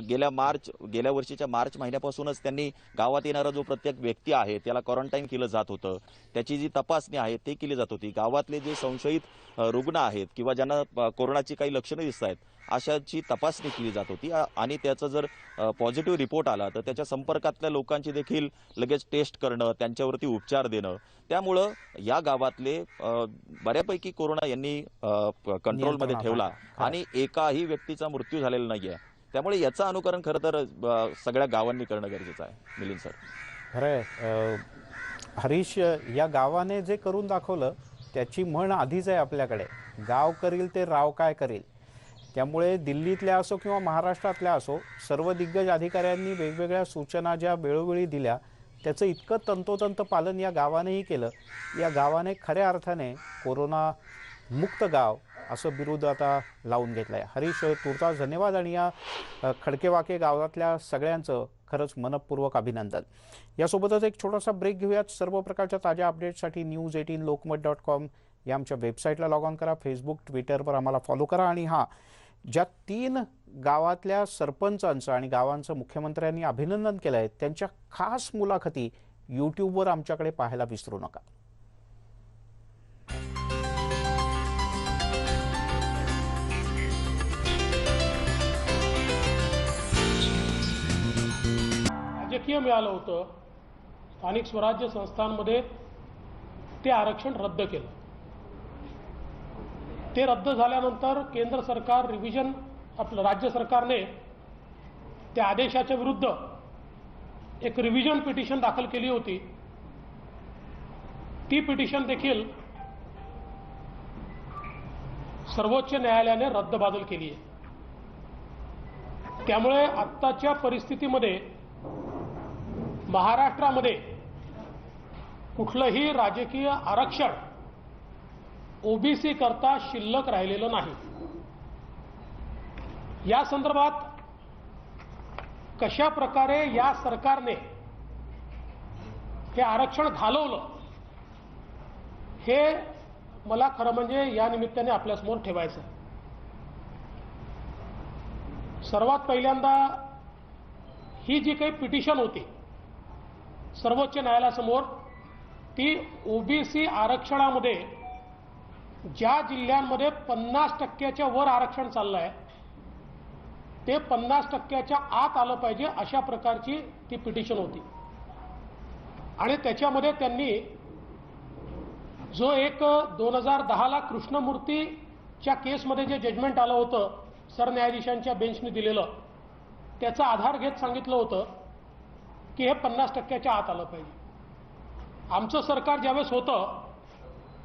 गेल्या वर्षीच्या मार्च महिन्यापासूनच त्यांनी गावात येणारा जो प्रत्येक व्यक्ती आहे त्याला क्वारंटाईन केलं जात होतं. त्याची जी तपासणी आहे ती केली जात होती. गावातले जे संशयित रुग्ण आहेत किंवा ज्यांना कोरोनाची काही लक्षणं दिसत आहेत अशाची तपासणी केली जात होती आणि त्याचा जर पॉझिटिव्ह रिपोर्ट आला तर त्याच्या संपर्कातल्या लोकांची देखील लगेच टेस्ट करणं, त्यांच्यावरती उपचार देणं. त्यामुळं या गावातले बऱ्यापैकी कोरोना यांनी कंट्रोलमध्ये ठेवला आणि एकाही व्यक्तीचा मृत्यू झालेला नाहीये. त्यामुळे याचं अनुकरण खरं तर सगळ्या गावांनी करणं गरजेचं आहे. मिलिंद सर, खरंय हरीश, या गावाने जे करून दाखवलं त्याची म्हण आधीच आहे आपल्याकडे, गाव करील ते राव काय करील. त्यामुळे दिल्लीतल्या असो किंवा महाराष्ट्रातल्या असो, सर्व दिग्गज अधिकाऱ्यांनी वेगवेगळ्या सूचना ज्या वेळोवेळी दिल्या त्याचं इतकं तंतोतंत पालन या गावानेही केलं. या गावाने खऱ्या अर्थाने कोरोना मुक्त गाव असं बिरुद आता लावून घेतलं आहे. हरीश, तुर्तास धन्यवाद आणि या खडकेवाके गावातल्या सगळ्यांचं खरंच मनपूर्वक अभिनंदन. यासोबतच एक छोटासा ब्रेक घेऊयात. सर्व प्रकारच्या ताज्या अपडेट्ससाठी news18lokmat.com या आमच्या वेबसाईटला लॉग ऑन करा. फेसबुक, ट्विटरवर आम्हाला फॉलो करा. आणि हां, ज्या 3 गावातल्या सरपंचांचं आणि गावांचं मुख्यमंत्र्यांनी अभिनंदन केलं आहे त्यांच्या खास मुलाखती यूट्यूबवर आमच्याकडे पाहायला विसरू नका. राजकीय मिळालं होतं, स्थानिक स्वराज्य संस्थांमध्ये ते आरक्षण रद्द केलं. ते रद्द झाल्यानंतर केंद्र सरकार आपलं राज्य सरकारने त्या आदेशाच्या विरुद्ध एक रिव्हिजन पिटिशन दाखल केली होती. ती पिटिशन देखील सर्वोच्च न्यायालयाने रद्दबातल केली आहे. त्यामुळे आत्ताच्या परिस्थितीमध्ये महाराष्ट्रामध्ये कुठलंही राजकीय आरक्षण ओबीसी करता शिल्लक राहिलेलं नाही. या संदर्भात कशा प्रकारे या सरकारने हे आरक्षण घालवलं हे मला खरं म्हणजे या निमित्ताने आपल्यासमोर ठेवायचं. सर्वात पहिल्यांदा ही जी काही पिटिशन होती सर्वोच्च न्यायालयासमोर, ती ओबीसी आरक्षणामध्ये ज्या जिल्ह्यांमध्ये 50% वर आरक्षण चाललंय ते 50% आत आलं पाहिजे अशा प्रकारची ती पिटिशन होती. आणि त्याच्यामध्ये त्यांनी जो एक 2010ला कृष्णमूर्तीच्या केसमध्ये जे जजमेंट आलं होतं सरन्यायाधीशांच्या बेंचने दिलेलं, त्याचा आधार घेत सांगितलं होतं की हे 50% आत आलं पाहिजे. आमचं सरकार ज्यावेळेस होतं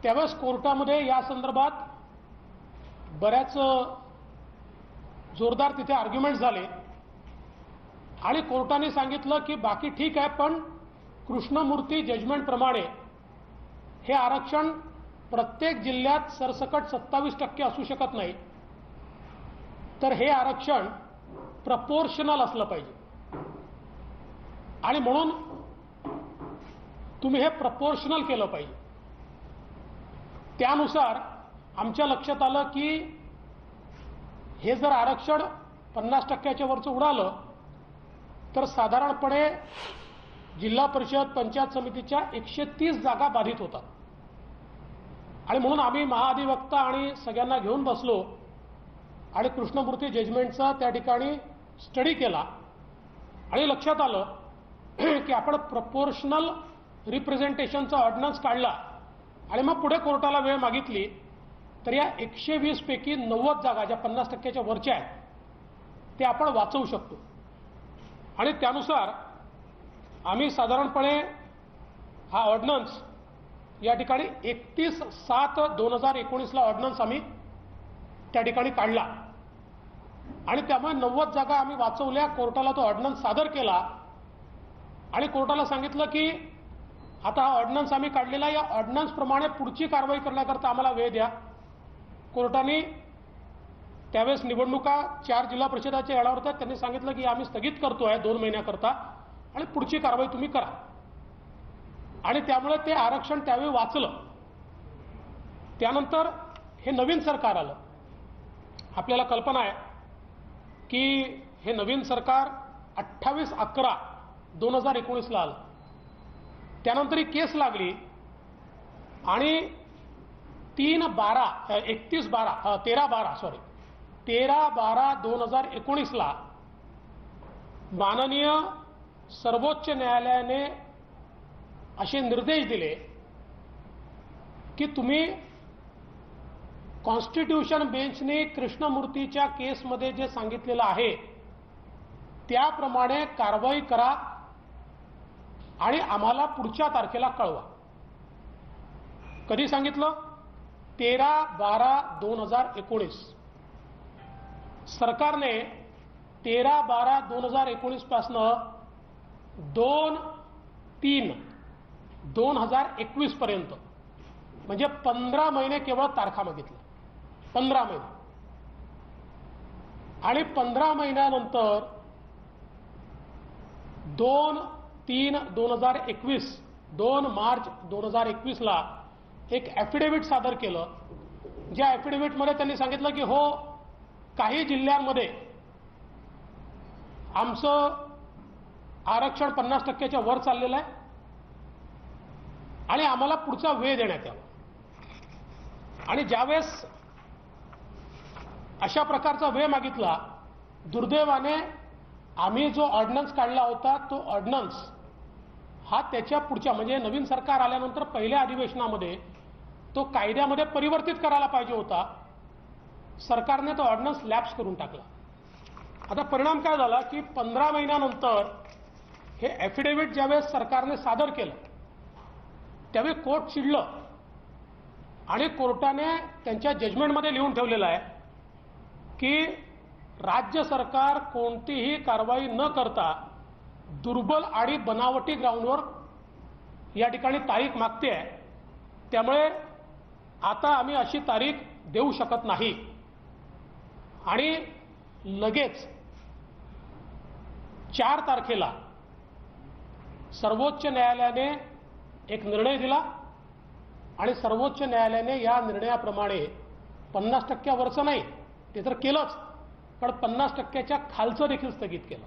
त्यावेळेस कोर्टामध्ये या संदर्भात बऱ्याच जोरदार तिथे आर्ग्युमेंट झाले आणि कोर्टाने सांगितलं की बाकी ठीक आहे, पण कृष्णमूर्ती जजमेंटप्रमाणे हे आरक्षण प्रत्येक जिल्ह्यात सरसकट 27% असू शकत नाही, तर हे आरक्षण प्रपोर्शनल असलं पाहिजे. आणि म्हणून तुम्ही हे प्रपोर्शनल केलं पाहिजे. त्यानुसार आमच्या लक्षात आलं की हे जर आरक्षण 50% वरचं उडालं तर साधारणपणे जिल्हा परिषद पंचायत समितीच्या 130 जागा बाधित होतात. आणि म्हणून आम्ही महाधिवक्ता आणि सगळ्यांना घेऊन बसलो आणि कृष्णमूर्ती जजमेंटचा त्या ठिकाणी स्टडी केला आणि लक्षात आलं की आपण प्रपोर्शनल रिप्रेझेंटेशनचा ऑर्डिनन्स काढला आणि मग पुढे कोर्टाला वेळ मागितली तर या 120 पैकी 90 जागा ज्या 50% वरच्या आहेत ते आपण वाचवू शकतो. आणि त्यानुसार आम्ही साधारणपणे हा ऑर्डिनन्स या ठिकाणी 31/7/2019ला ऑर्डिनन्स आम्ही त्या ठिकाणी काढला आणि त्यामुळे 90 जागा आम्ही वाचवल्या. कोर्टाला तो ऑर्डिनन्स सादर केला आणि कोर्टाला सांगितलं की आता हा ऑर्डिनन्स आम्ही काढलेला, या ऑर्डिनन्स प्रमाणे पुढची कारवाई करण्याकरता आम्हाला वेळ द्या. कोर्टाने त्यावेळेस निवडणुका 4 जिल्हा परिषदाच्या येणार होत्या, त्यांनी सांगितलं की आम्ही स्थगित करतोय 2 महिन्याकरता आणि पुढची कारवाई तुम्ही करा. आणि त्यामुळे ते आरक्षण त्यावेळी वाचलं. त्यानंतर हे नवीन सरकार आलं. आपल्याला कल्पना आहे की हे नवीन सरकार 28/11/2019 आलं. त्यानंतर ही केस लागली आणि 13/12/2019 माननीय सर्वोच्च न्यायालयाने असे निर्देश दिले की तुम्ही कॉन्स्टिट्यूशन बेंचने कृष्णमूर्तीच्या केसमध्ये जे सांगितलेलं आहे त्याप्रमाणे कारवाई करा आणि आम्हाला पुढच्या तारखेला कळवा. कधी सांगितलं? 13/12/2019. सरकारने 13/12/2019 पासनं 2/3/2021 पर्यंत म्हणजे 15 महिने केवळ तारखा मागितल्या. 15 महिने. आणि 15 महिन्यानंतर 2/3/2021 2 मार्च 2021 एक ॲफिडेव्हिट सादर केलं. ज्या ॲफिडेव्हिटमध्ये त्यांनी सांगितलं की हो, काही जिल्ह्यांमध्ये आमचं आरक्षण 50%च्या वर चाललेलं आहे आणि आम्हाला पुढचा वेळ देण्यात यावा. आणि ज्यावेळेस अशा प्रकारचा वेळ मागितला, दुर्दैवाने आम्ही जो ऑर्डिनन्स काढला होता तो ऑर्डिनन्स हा त्याच्या पुढच्या म्हणजे नवीन सरकार आल्यानंतर पहिल्या अधिवेशनामध्ये तो कायद्यामध्ये परिवर्तित करायला पाहिजे होता. सरकारने तो ऑर्डिनन्स लॅप्स करून टाकला. आता परिणाम काय झाला की 15 महिन्यानंतर हे ॲफिडेव्हिट ज्यावेळेस सरकारने सादर केलं त्यावेळी कोर्ट चिडलं आणि कोर्टाने त्यांच्या जजमेंटमध्ये लिहून ठेवलेलं आहे की राज्य सरकार कोणतीही कारवाई न करता दुर्बल आणि बनावटी ग्राउंडवर या ठिकाणी तारीख मागते आहे. त्यामुळे आता आम्ही अशी तारीख देऊ शकत नाही. आणि लगेच 4 तारखेला सर्वोच्च न्यायालयाने एक निर्णय दिला आणि सर्वोच्च न्यायालयाने या निर्णयाप्रमाणे 50%वरचं नाही ते तर केलंच, पण 50%च्या खालचं देखील स्थगित केलं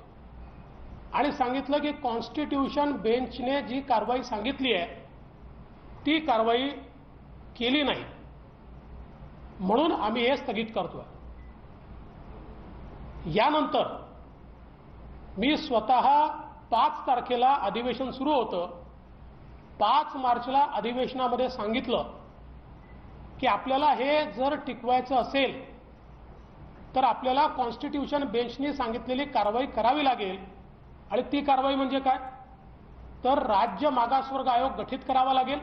आणि सांगितलं की कॉन्स्टिट्यूशन बेंचने जी कारवाई सांगितली आहे ती कारवाई केली नाही, म्हणून आम्ही हे स्थगित करतोय. यानंतर मी स्वतः 5 तारखेला अधिवेशन सुरू होतं. 5 मार्चला अधिवेशनामध्ये सांगितलं की आपल्याला हे जर टिकवायचं असेल तर आपल्याला कॉन्स्टिट्यूशन बेंचने सांगितलेली कारवाई करावी लागेल. आणि ती कारवाई म्हणजे काय? तर राज्य मागासवर्ग आयोग गठीत करावा लागेल,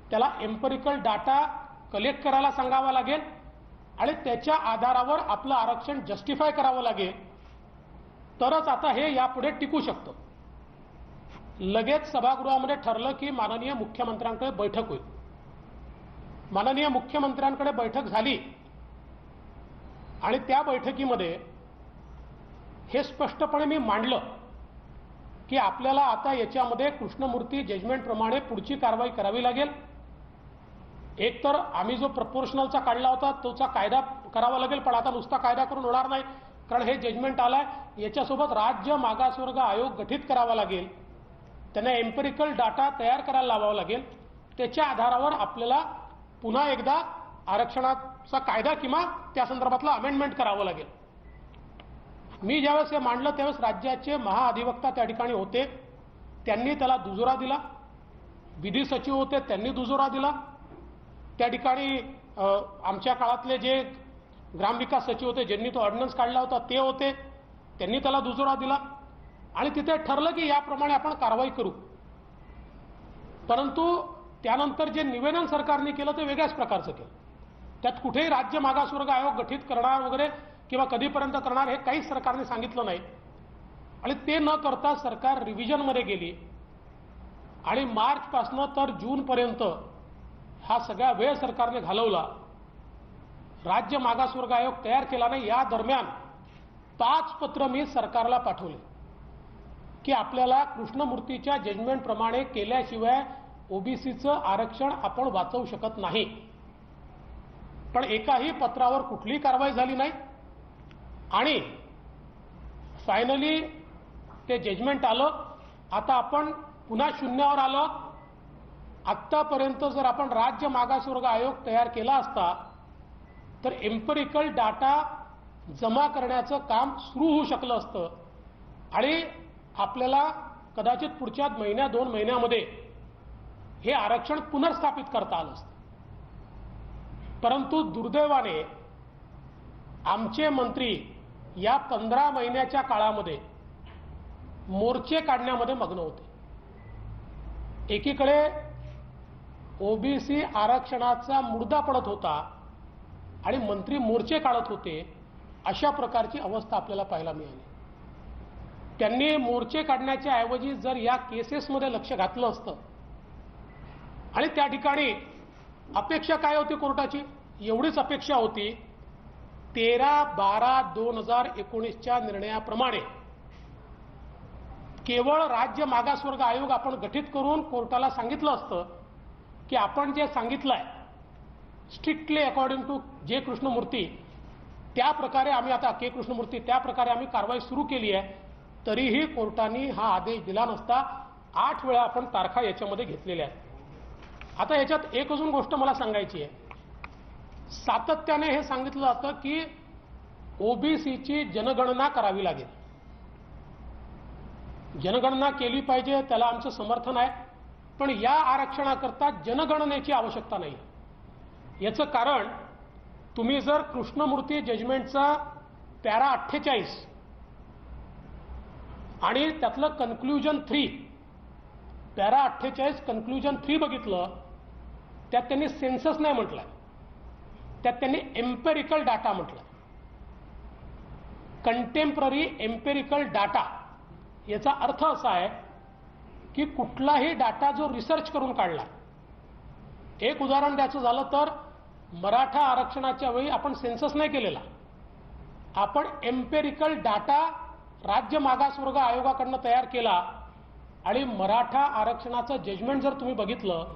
त्याला एम्पिरिकल डाटा कलेक्ट करायला सांगावा लागेल आणि त्याच्या आधारावर आपलं आरक्षण जस्टिफाय करावं लागेल, तरच आता हे यापुढे टिकू शकतं. लगेच सभागृहामध्ये ठरलं की माननीय मुख्यमंत्र्यांकडे बैठक होईल. माननीय मुख्यमंत्र्यांकडे बैठक झाली आणि त्या बैठकीमध्ये हे स्पष्टपणे मी मांडलं की आपल्याला आता याच्यामध्ये कृष्णमूर्ती जजमेंटप्रमाणे पुढची कारवाई करावी लागेल. एक तर आम्ही जो प्रपोर्शनलचा काढला होता तोचा कायदा करावा लागेल, पण आता नुसता कायदा करून होणार नाही, कारण हे जजमेंट आलाय. याच्यासोबत राज्य मागासवर्ग आयोग गठीत करावा लागेल, त्यांना एम्पिरिकल डाटा तयार करायला लावावा लागेल, त्याच्या आधारावर आपल्याला पुन्हा एकदा आरक्षणाचा कायदा किंवा त्या संदर्भातलं अमेंडमेंट करावं लागेल. मी ज्यावेळेस हे मांडलं त्यावेळेस राज्याचे महाअधिवक्ता त्या ठिकाणी होते, त्यांनी त्याला दुजोरा दिला. विधी सचिव होते, त्यांनी दुजोरा दिला. त्या ठिकाणी आमच्या काळातले जे ग्रामविकास सचिव होते ज्यांनी तो ऑर्डिनन्स काढला होता ते होते, त्यांनी त्याला दुजोरा दिला आणि तिथे ठरलं की याप्रमाणे आपण कारवाई करू. परंतु त्यानंतर जे निवेदन सरकारने केलं ते वेगळ्याच प्रकारचं केलं. त्यात कुठेही राज्य मागासवर्ग आयोग गठीत करणार वगैरे किंवा कधीपर्यंत करणार हे काहीच सरकारने सांगितलं नाही. आणि ते न करता सरकार रिव्हिजनमध्ये गेली आणि मार्चपासनं तर जूनपर्यंत हा सगळा वेळ सरकारने घालवला. राज्य मागासवर्ग आयोग तयार केला नाही. या दरम्यान 5 पत्र मी सरकारला पाठवले की आपल्याला कृष्णमूर्तीच्या जजमेंटप्रमाणे केल्याशिवाय ओबीसीचं आरक्षण आपण वाचवू शकत नाही. पण एकाही पत्रावर कुठलीही कारवाई झाली नाही आणि फायनली ते जजमेंट आलं. आता आपण पुन्हा शून्यावर आलो. आत्तापर्यंत जर आपण राज्य मागासवर्ग आयोग तयार केला असता तर एम्पिरिकल डाटा जमा करण्याचं काम सुरू होऊ शकलं असतं आणि आपल्याला कदाचित पुढच्या महिन्या 2 महिन्यामध्ये हे आरक्षण पुनर्स्थापित करता आलं असतं. परंतु दुर्दैवाने आमचे मंत्री या 15 महिन्याच्या काळामध्ये मोर्चे काढण्यामध्ये मग्न होते. एकीकडे ओबीसी आरक्षणाचा मुर्दा पडत होता आणि मंत्री मोर्चे काढत होते. अशा प्रकारची अवस्था आपल्याला पाहायला मिळाली. त्यांनी मोर्चे काढण्याच्या ऐवजी जर या केसेसमध्ये लक्ष घातलं असतं आणि त्या ठिकाणी अपेक्षा काय होती कोर्टाची? एवढीच अपेक्षा होती 13/12/2019च्या निर्णयाप्रमाणे केवळ राज्य मागासवर्ग आयोग आपण गठीत करून कोर्टाला सांगितलं असतं की आपण जे सांगितलंय स्ट्रिक्टली अकॉर्डिंग टू जे कृष्णमूर्ती त्या प्रकारे आम्ही आता के कृष्णमूर्ती त्या प्रकारे आम्ही कारवाई सुरू केली आहे. तरीही कोर्टाने हा आदेश दिला नसता. 8 वेळा आपण तारखा याच्यामध्ये घेतलेल्या आहेत. आता याच्यात एक अजून गोष्ट मला सांगायची आहे. सातत्याने हे सांगितलं जातं की ओबीसीची जनगणना करावी लागेल. जनगणना केली पाहिजे, त्याला आमचं समर्थन आहे. पण या आरक्षणाकरता जनगणनेची आवश्यकता नाही. याचं कारण तुम्ही जर कृष्णमूर्ती जजमेंटचा पॅरा 48 आणि त्यातलं कन्क्लुजन 3 पॅरा 48 कन्क्लुजन 3 बघितलं, त्यात त्यांनी सेन्सस नाही म्हटलंय, त्यात त्यांनी एम्पेरिकल डाटा म्हटलं. कंटेम्पररी एम्पेरिकल डाटा याचा अर्थ असा आहे की कुठलाही डाटा जो रिसर्च करून काढला. एक उदाहरण द्यायचं झालं तर मराठा आरक्षणाच्या वेळी आपण सेन्सस नाही केलेला, आपण एम्पेरिकल डाटा राज्य मागासवर्ग आयोगाकडनं तयार केला आणि मराठा आरक्षणाचं जजमेंट जर तुम्ही बघितलं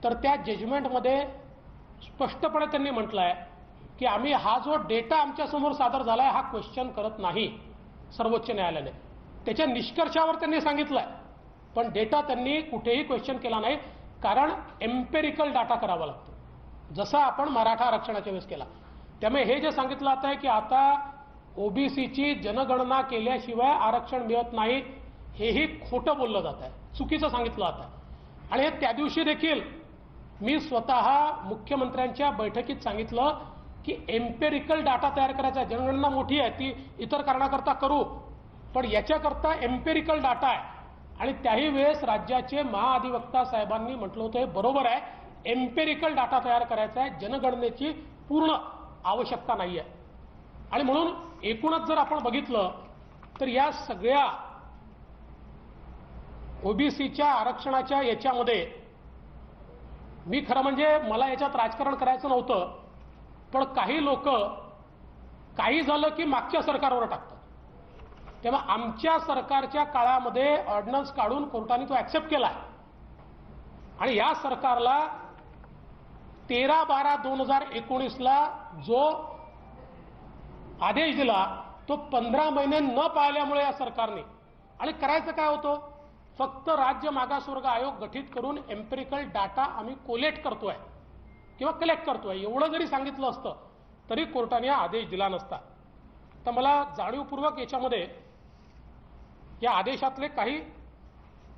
तर त्या जजमेंटमध्ये स्पष्टपणे त्यांनी म्हटलंय की आम्ही हा जो डेटा आमच्यासमोर सादर झालाय हा क्वेश्चन करत नाही सर्वोच्च न्यायालयाने. त्याच्या निष्कर्षावर त्यांनी सांगितलंय, पण डेटा त्यांनी कुठेही क्वेश्चन केला नाही, कारण एम्पेरिकल डाटा करावा लागतो जसा आपण मराठा आरक्षणाच्या वेळेस केला. त्यामुळे हे जे सांगितलं जात आहे की आता ओबीसीची जनगणना केल्याशिवाय आरक्षण मिळत नाही, हेही खोटं बोललं जात आहे, चुकीचं सांगितलं जात आहे. आणि हे त्या दिवशी देखील मी स्वतः मुख्यमंत्र्यांच्या बैठकीत सांगितलं की एम्पेरिकल डाटा तयार करायचा आहे. जनगणना मोठी आहे, ती इतर कारणाकरता करू, पण याच्याकरता एम्पेरिकल डाटा आहे. आणि त्याही वेळेस राज्याचे महाअधिवक्ता साहेबांनी म्हटलं होतं हे बरोबर आहे, एम्पेरिकल डाटा तयार करायचा आहे, जनगणनेची पूर्ण आवश्यकता नाही आहे. आणि म्हणून एकूणच जर आपण बघितलं तर या सगळ्या ओबीसीच्या आरक्षणाच्या याच्यामध्ये मी खरं म्हणजे मला याच्यात राजकारण करायचं नव्हतं, पण काही लोक काही झालं की मागच्या सरकारवर टाकतात. तेव्हा आमच्या सरकारच्या काळामध्ये ऑर्डिनन्स काढून कोर्टाने तो ऍक्सेप्ट केला आणि या सरकारला 13/12/2019ला जो आदेश दिला तो 15 महिने न पाळल्यामुळे या सरकारने, आणि करायचं काय होतं, फक्त राज्य मागासवर्ग आयोग गठीत करून एम्पेरिकल डाटा आम्ही कोलेक्ट करतोय किंवा कलेक्ट करतोय एवढं जरी सांगितलं असतं तरी कोर्टाने हा आदेश दिला नसता. तर मला जाणीवपूर्वक याच्यामध्ये या आदेशातले काही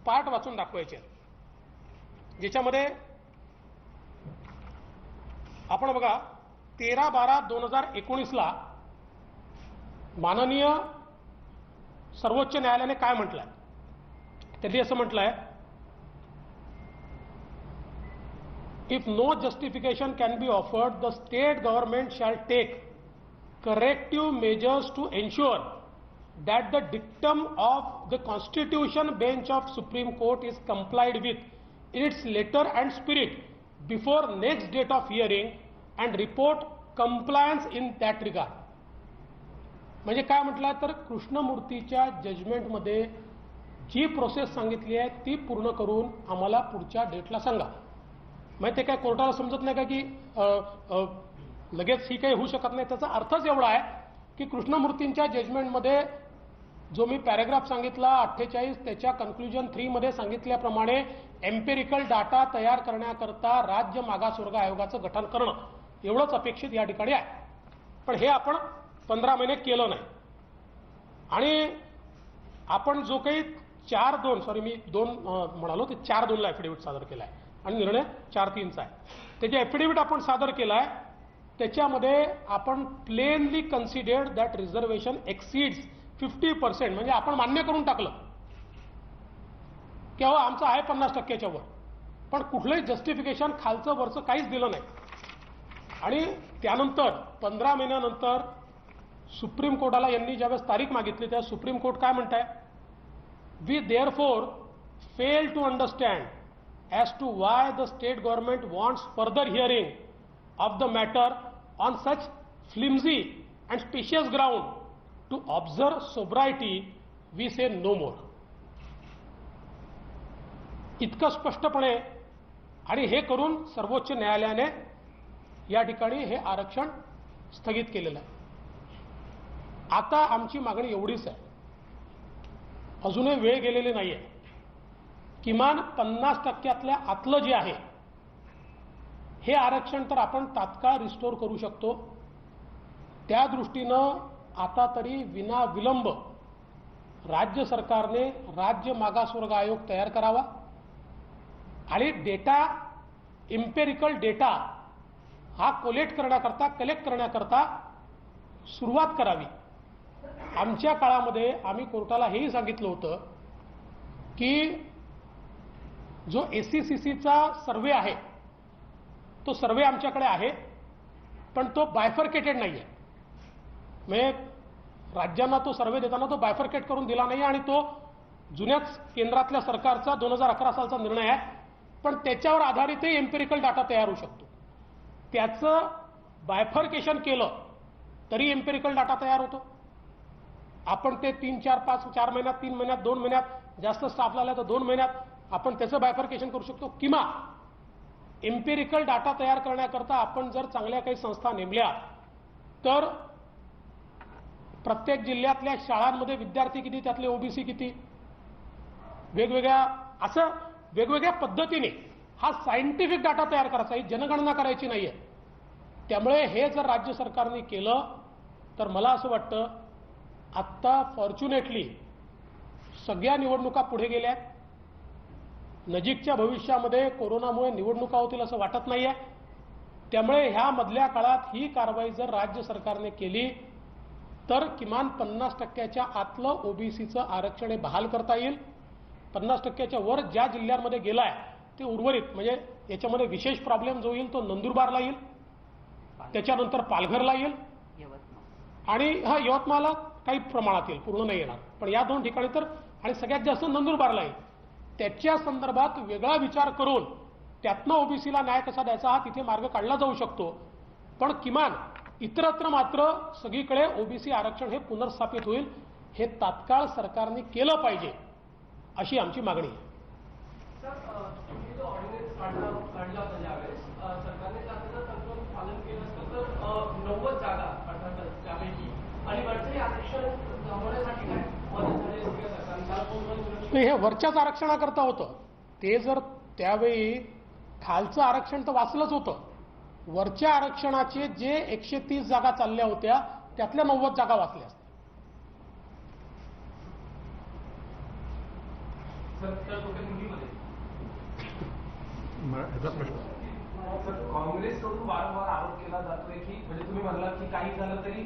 पार्ट वाचून दाखवायचे, ज्याच्यामध्ये आपण बघा 13/12/2019ला माननीय सर्वोच्च न्यायालयाने काय म्हटलंय. त्यांनी असं म्हटलंय, if no justification can be offered the state government shall take corrective measures to ensure that the dictum of the Constitution bench of Supreme Court is complied with in its letter and spirit before next date of hearing and report compliance in that regard. म्हणजे काय म्हटलं तर कृष्णमूर्तीच्या जजमेंटमध्ये जी प्रोसेस सांगितली आहे ती पूर्ण करून आम्हाला पुढच्या डेटला सांगा. मग ते काय कोर्टाला समजत नाही का की लगेच ही काही होऊ शकत नाही. त्याचा अर्थच एवढा आहे की कृष्णमूर्तींच्या जजमेंटमध्ये जो मी पॅराग्राफ सांगितला 48 त्याच्या कन्क्लुजन 3 मध्ये सांगितल्याप्रमाणे एम्पेरिकल डाटा तयार करण्याकरता राज्य मागासवर्ग आयोगाचं गठन करणं एवढंच अपेक्षित या ठिकाणी आहे. पण हे आपण 15 महिने केलं नाही. आणि आपण जो काही 4-2 मी 2 म्हणालो ते 4-2ला ॲफिडेव्हिट सादर केला आहे आणि निर्णय 4-3चा आहे. ते जे ॲफिडेव्हिट आपण सादर केला आहे त्याच्यामध्ये आपण plainly considered that reservation exceeds 50%, म्हणजे आपण मान्य करून टाकलं की आमचं आहे 50%च्या वर, पण कुठलंही जस्टिफिकेशन खालचं वरचं काहीच दिलं नाही. आणि त्यानंतर 15 महिन्यानंतर सुप्रीम कोर्टाला यांनी ज्यावेळेस तारीख मागितली त्या सुप्रीम कोर्ट काय म्हणताय, we therefore fail to understand as to why the state government wants further hearing of the matter on such flimsy and specious ground. To observe sobriety, we say no more. इतकं स्पष्टपणे आणि हे करून सर्वोच्च न्यायालयाने या ठिकाणी हे आरक्षण स्थगित केलेलं आहे. आता आमची मागणी एवढीच आहे, अजूनही वेळ गेलेली नाही आहे. किमान 50%तल्या आतलं जे आहे हे आरक्षण तर आपण तात्काळ रिस्टोर करू शकतो. त्या दृष्टीनं आता तरी विना विलंब राज्य सरकारने राज्य मागासवर्ग आयोग तयार करावा आणि डेटा, एम्पेरिकल डेटा हा कलेक्ट करण्याकरता सुरुवात करावी. आमच्या काळामध्ये आम्ही कोर्टाला हेही सांगितलं होतं की जो SCCCचा सर्वे आहे तो सर्वे आमच्याकडे आहे, पण तो बायफर्केटेड नाही आहे. म्हणजे राज्यांना तो सर्वे देताना तो बायफर्केट करून दिला नाही आणि तो जुन्याच केंद्रातल्या सरकारचा 2011 सालचा निर्णय आहे, पण त्याच्यावर आधारितही एम्पेरिकल डाटा तयार होऊ शकतो. त्याचं बायफर्केशन केलं तरी एम्पेरिकल डाटा तयार होतो. आपण ते 3-4-5 महिन्यात, 3 महिन्यात, 2 महिन्यात, जास्त स्टाफ लागला तर 2 महिन्यात आपण त्याचं बायफर्केशन करू शकतो. किंवा एम्पेरिकल डाटा तयार करण्याकरता आपण जर चांगल्या काही संस्था नेमल्या तर प्रत्येक जिल्ह्यातल्या शाळांमध्ये विद्यार्थी किती, त्यातले ओबीसी किती, वेगवेगळ्या पद्धतीने हा सायंटिफिक डाटा तयार करायचा, ही जनगणना करायची नाहीये. त्यामुळे हे जर राज्य सरकारने केलं तर मला असं वाटतं आत्ता फॉर्च्युनेटली सगळ्या निवडणुका पुढे गेल्या आहेत. नजीकच्या भविष्यामध्ये कोरोनामुळे निवडणुका होतील असं वाटत नाहीये. त्यामुळे ह्या मधल्या काळात ही कारवाई जर राज्य सरकारने केली तर किमान 50%च्या आतलं ओबीसीचं आरक्षण हे बहाल करता येईल. 50%च्या वर ज्या जिल्ह्यांमध्ये गेलाय ते उर्वरित, म्हणजे याच्यामध्ये विशेष प्रॉब्लेम जो येईल तो नंदुरबारला येईल, त्याच्यानंतर पालघरला येईल आणि यवतमाळला काही प्रमाणात येईल, पूर्ण नाही येणार, पण या 2 ठिकाणी तर, आणि सगळ्यात जास्त नंदुरबारला येईल. त्याच्या संदर्भात वेगळा विचार करून त्यातनं ओबीसीला न्याय कसा द्यायचा हा तिथे मार्ग काढला जाऊ शकतो. पण किमान इतरत्र मात्र सगळीकडे ओबीसी आरक्षण हे पुनर्स्थापित होईल. हे तात्काळ सरकारने केलं पाहिजे अशी आमची मागणी आहे. हे वरच्याच आरक्षणाकरता होतं. ते जर त्यावेळी खालचं आरक्षण तर वाचलंच होतं, वरच्या आरक्षणाचे जे 130 जागा चालल्या होत्या त्यातल्या 90 जागा वाचल्या असत्या. काँग्रेसकडून वारंवार आरोप केला जातोय की म्हणजे तुम्ही म्हणलात की काही झालं तरी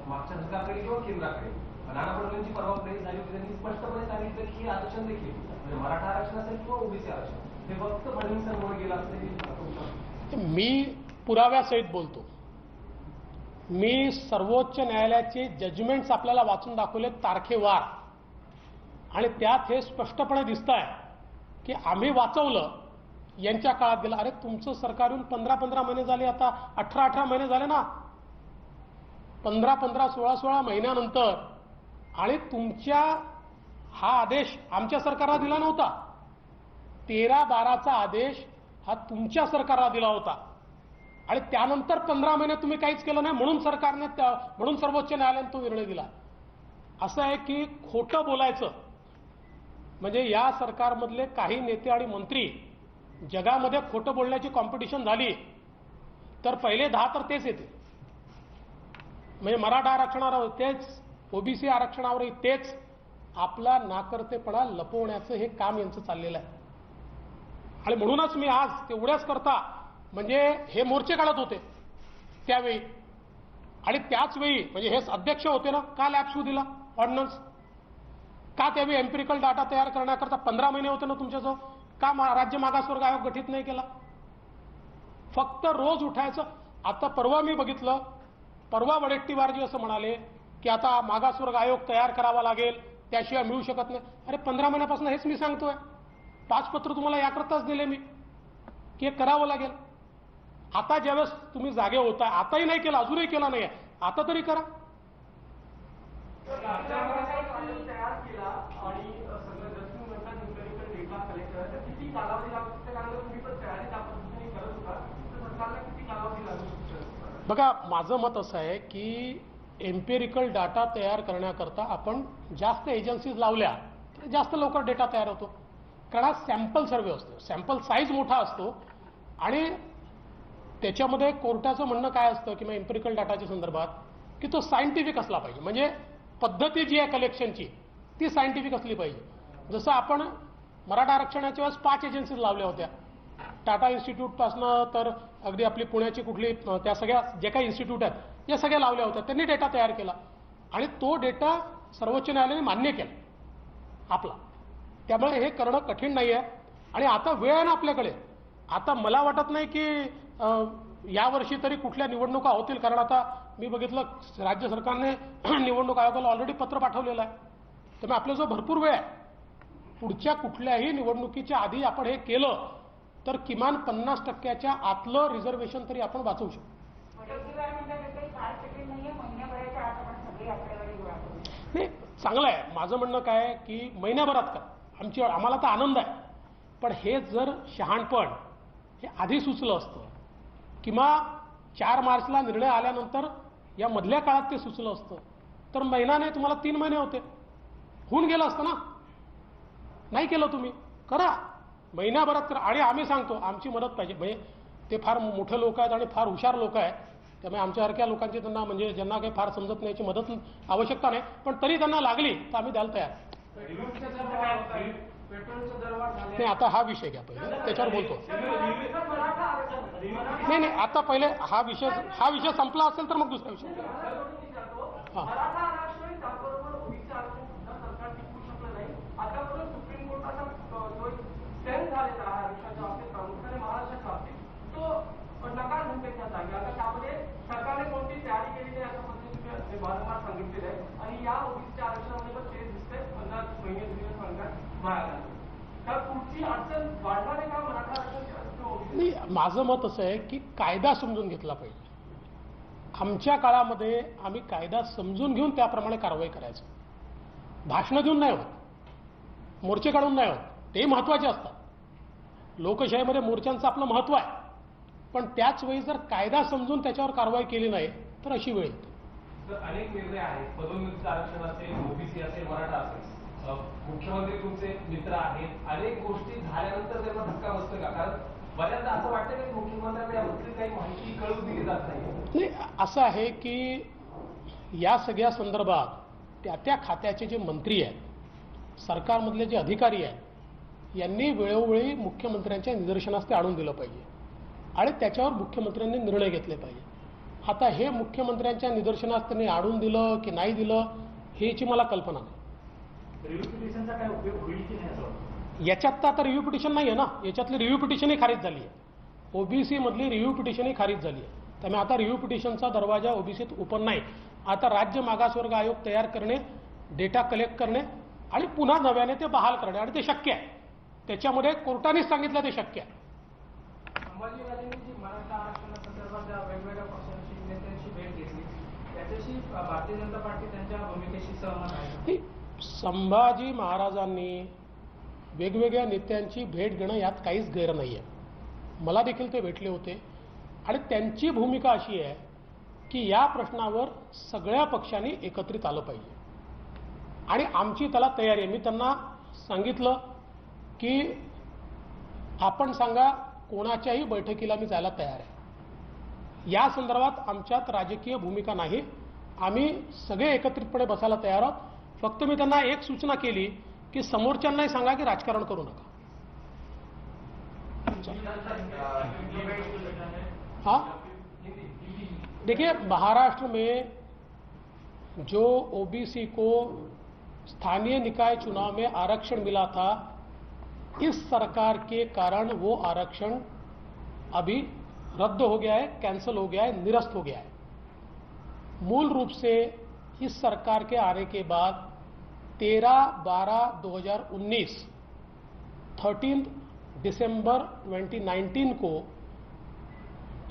मागच्या सरकारकडे किंवा केंद्राकडे, नाना पटोलेंची परवा प्रेस झाली होती, त्यांनी स्पष्टपणे सांगितलं की हे आरक्षण देखील म्हणजे मराठा आरक्षण असेल किंवा ओबीसी आरक्षण हे फक्त फडणवीसांमुळे गेलं असेल. मी पुराव्यासहित बोलतो. मी सर्वोच्च न्यायालयाचे जजमेंट्स आपल्याला वाचून दाखवले तारखेवार, आणि त्यात हे स्पष्टपणे दिसत आहे की आम्ही वाचवलं यांच्या काळात गेलं. अरे तुमचं सरकार येऊन 15-15 महिने झाले, आता 18-18 महिने झाले ना, 15-15, 16-16 महिन्यानंतर, आणि तुमच्या हा आदेश आमच्या सरकारला दिला नव्हता. 13/12चा आदेश हा तुमच्या सरकारला दिला होता आणि त्यानंतर 15 महिने तुम्ही काहीच केलं नाही म्हणून म्हणून सर्वोच्च न्यायालयाने तो निर्णय दिला. असं आहे की खोटं बोलायचं म्हणजे या सरकारमधले काही नेते आणि मंत्री जगामध्ये खोटं बोलण्याची कॉम्पिटिशन झाली तर पहिले 10 तर तेच येते. म्हणजे मराठा आरक्षणावर तेच, ओबीसी आरक्षणावरही तेच. आपला नाकर्तेपणा लपवण्याचं हे काम यांचं चाललेलं आहे आणि म्हणूनच मी आज तेवढ्याच करता म्हणजे हे मोर्चे काढत होते त्यावेळी आणि त्याच वेळी म्हणजे हे अध्यक्ष होते ना, का लॅप्स होऊ दिला ऑर्डिनन्स? का त्यावेळी एम्पिरिकल डाटा तयार करण्याकरता 15 महिने होते ना तुमच्याजवळ? का राज्य मागासवर्ग आयोग गठीत नाही केला? फक्त रोज उठायचं. आता परवा मी बघितलं, परवा वडेट्टीवारजी असं म्हणाले की आता मागासवर्ग आयोग तयार करावा लागेल, त्याशिवाय मिळू शकत नाही. अरे 15 महिन्यापासून हेच मी सांगतोय. 5 पत्र तुम्हाला याकरताच दिले मी की हे करावं लागेल. आता ज्यावेळेस तुम्ही जागे होताय, आताही नाही केला, अजूनही केला नाही, आता तरी करा. बघा, माझं मत असं आहे की एम्पेरिकल डाटा तयार करण्याकरता आपण जास्त एजन्सीज लावल्या तर जास्त लवकर डेटा तयार होतो. कारण हा सॅम्पल सर्वे असतो, सॅम्पल साईज मोठा असतो आणि त्याच्यामध्ये कोर्टाचं म्हणणं काय असतं की मग एम्पेरिकल डाटाच्या संदर्भात की तो सायंटिफिक असला पाहिजे. म्हणजे पद्धती जी आहे कलेक्शनची ती सायंटिफिक असली पाहिजे. जसं आपण मराठा आरक्षणाच्या वेळेस 5 एजन्सीज लावल्या होत्या, टाटा इन्स्टिट्यूटपासनं तर अगदी आपली पुण्याची कुठली त्या सगळ्या जे काही इन्स्टिट्यूट आहेत या सगळ्या लावल्या होत्या. त्यांनी डेटा तयार केला आणि तो डेटा सर्वोच्च न्यायालयाने मान्य केला आपला. त्यामुळे हे करणं कठीण नाही आहे आणि आता वेळ आहे ना आपल्याकडे. आता मला वाटत नाही की यावर्षी तरी कुठल्या निवडणुका होतील, कारण आता मी बघितलं राज्य सरकारने निवडणूक आयोगाला ऑलरेडी पत्र पाठवलेलं आहे. त्यामुळे आपल्याजवळ भरपूर वेळ आहे. पुढच्या कुठल्याही निवडणुकीच्या आधी आपण हे केलं तर किमान 50% आतलं रिझर्वेशन तरी आपण वाचवू शकतो. नाही, चांगलं आहे. माझं म्हणणं काय आहे की महिन्याभरात करा, आम्हाला तर आनंद आहे. पण हे जर शहाणपण हे आधी सुचलं असतं किंवा 4 मार्चला निर्णय आल्यानंतर या मधल्या काळात ते सुचलं असतं तर महिना नाही तुम्हाला 3 महिने होते, होऊन गेलं असतं ना. नाही केलं तुम्ही, करा महिन्याभरात करा. आणि आम्ही सांगतो आमची मदत पाहिजे. म्हणजे ते फार मोठे लोक आहेत आणि फार हुशार लोक आहेत, त्यामुळे आमच्यासारख्या लोकांची त्यांना म्हणजे ज्यांना काही फार समजत नाही याची मदत आवश्यकता नाही, पण तरी त्यांना लागली तर आम्ही द्यायला तयार. नाही, आता हा विषय घ्या पहिले, त्याच्यावर बोलतो. नाही नाही, आता पहिले हा विषय संपला असेल तर मग दुसरा विषय. हां, नाही, माझं मत असं आहे की कायदा समजून घेतला पाहिजे. आमच्या काळामध्ये आम्ही कायदा समजून घेऊन त्याप्रमाणे कारवाई करायचं. भाषणं देऊन नाही होत, मोर्चे काढून नाही होत, ते महत्वाचे असतात. लोकशाहीमध्ये मोर्चांचं आपलं महत्व आहे, पण त्याच वेळी जर कायदा समजून त्याच्यावर कारवाई केली नाही तर अशी वेळ येते. अनेक निर्णय आहेत, पदोन्नतीचं आरक्षण असेल, ओबीसी असेल, मराठा असेल, मुख्यमंत्री तुमचे मित्र आहेत, अनेक गोष्टी झाल्यानंतर त्यांना धक्का बसतो का? कारण बऱ्याचदा असं वाटतं की मुख्यमंत्र्यांना याबद्दल काही माहिती कळू दिली जात नाही. असं आहे की या सगळ्या संदर्भात त्या खात्याचे जे मंत्री आहेत, सरकारमधले जे अधिकारी आहेत, यांनी वेळोवेळी मुख्यमंत्र्यांच्या निदर्शनास ते आणून दिलं पाहिजे आणि त्याच्यावर मुख्यमंत्र्यांनी निर्णय घेतले पाहिजे. आता हे मुख्यमंत्र्यांच्या निदर्शनास त्यांनी आणून दिलं की नाही दिलं ह्याची मला कल्पना नाही. याच्यात तर आता रिव्ह्यू पिटिशन नाही आहे ना, याच्यातली रिव्ह्यू पिटिशनही खारिज झाली आहे. ओबीसी मधली रिव्ह्यू पिटिशनही खारिज झाली आहे. त्यामुळे आता रिव्ह्यू पिटिशनचा दरवाजा ओबीसीत ओपन नाही. आता राज्य मागासवर्ग आयोग तयार करणे, डेटा कलेक्ट करणे आणि पुन्हा नव्याने ते बहाल करणे आणि ते शक्य आहे. त्याच्यामध्ये कोर्टानेच सांगितलं ते शक्य आहे. संभाजीराजेंनी जी मराठा आरक्षणासंदर्भात वेगवेगळ्या पक्षांची नेत्यांची भेट घेतली, त्याच्याशी भारतीय जनता पार्टी त्यांच्या भूमिकेशी सहमत आहे. संभाजी महाराजांनी वेगवेगळ्या नेत्यांची भेट घेणं यात काहीच गैर नाही आहे. मला देखील ते भेटले होते आणि त्यांची भूमिका अशी आहे की या प्रश्नावर सगळ्या पक्षांनी एकत्रित आलं पाहिजे आणि आमची त्याला तयारी आहे. मी त्यांना सांगितलं की आपण सांगा कोणाच्याही बैठकीला मी जायला तयार आहे. या संदर्भात आमच्यात राजकीय भूमिका नाही. आम्ही सगळे एकत्रितपणे बसायला तयार आहोत. फक्त मी त्यांना एक सूचना केली की समोरच्यांनाही सांगा की राजकारण करू नका. हाँ देखिए, महाराष्ट्र में जो ओबीसी को स्थानीय निकाय चुनाव में आरक्षण मिला था, इस सरकार के कारण वो आरक्षण अभी रद्द हो गया है, कैंसिल हो गया है, निरस्त हो गया है. मूल रूप से इस सरकार के आने के बाद 13/12/2019 13 दिसंबर 2019 को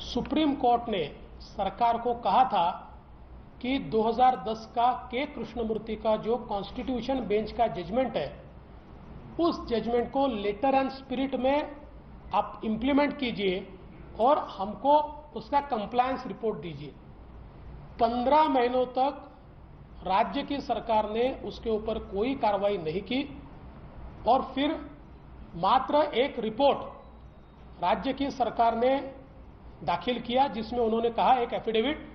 सुप्रीम कोर्ट ने सरकार को कहा था कि 2010 का के कृष्णमूर्ति का जो कॉन्स्टिट्यूशन बेंच का जजमेंट है, उस जजमेंट को लेटर एंड स्पिरिट में आप इंप्लीमेंट कीजिए और हमको उसका कंप्लायंस रिपोर्ट दीजिए. 15 महीनों तक राज्य की सरकार ने उसके ऊपर कोई कार्रवाई नहीं की और फिर मात्र एक रिपोर्ट राज्य की सरकार ने दाखिल किया जिसमें उन्होंने कहा, एक एफिडेविट,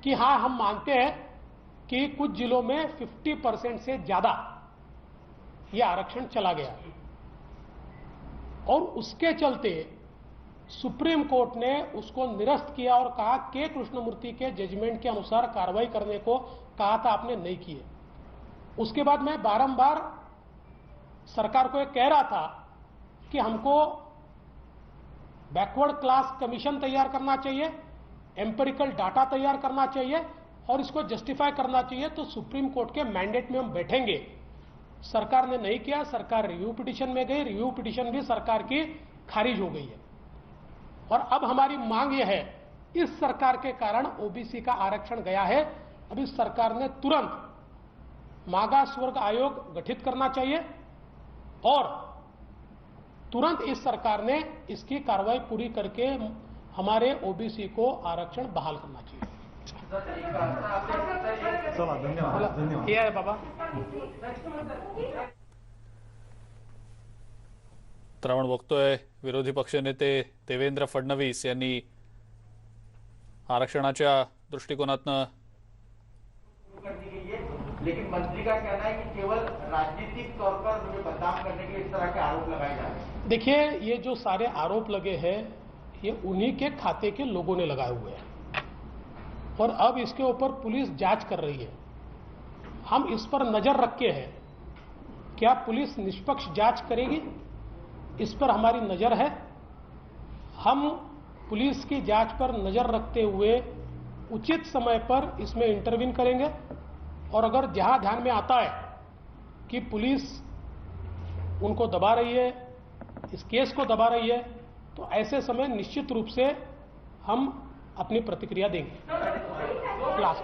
कि हाँ हम मानते हैं कि कुछ जिलों में 50% से ज्यादा यह आरक्षण चला गया और उसके चलते सुप्रीम कोर्ट ने उसको निरस्त किया और कहा के कृष्णमूर्ति के जजमेंट के अनुसार कार्रवाई करने को कहा था, आपने नहीं किए. उसके बाद मैं बारंबार सरकार को यह कह रहा था कि हमको बैकवर्ड क्लास कमीशन तैयार करना चाहिए, एम्पिरिकल डाटा तैयार करना चाहिए और इसको जस्टिफाई करना चाहिए, तो सुप्रीम कोर्ट के मैंडेट में हम बैठेंगे. सरकार ने नहीं किया. सरकार रिव्यू पिटीशन में गई. रिव्यू पिटीशन भी सरकार की खारिज हो गई है और अब हमारी मांग यह है, इस सरकार के कारण ओबीसी का आरक्षण गया है. अब इस सरकार ने तुरंत मागास वर्ग आयोग गठित करना चाहिए और तुरंत इस सरकार ने इसकी कार्रवाई पूरी करके हमारे ओबीसी को आरक्षण बहाल करना चाहिए. चला, धन्यवाद. ये आहे बाबा. तर आपण बघतोय विरोधी पक्षनेते देवेंद्र फडणवीस यांनी आरक्षणाच्या दृष्टिकोनातनं, लेकिन मंत्री का कहना है कि केवल राजनीतिक तौर पर मुझे बदनाम करने के लिए इस तरह के आरोप लगाए जा रहे हैं. देखिए, ये जो सारे आरोप लगे हैं ये उन्हीं के खाते के लोगों ने लगाए हुए हैं और अब इसके ऊपर पुलिस जांच कर रही है. हम इस पर नजर रखे हैं. क्या पुलिस निष्पक्ष जांच करेगी, इस पर हमारी नजर है. हम पुलिस की जांच पर नजर रखते हुए उचित समय पर इसमें इंटरवीन करेंगे और अगर जहां ध्यान में आता है कि पुलिस उनको दबा रही है, इस केस को दबा रही है, तो ऐसे समय निश्चित रूप से हम अपनी प्रतिक्रिया देंगे. क्लास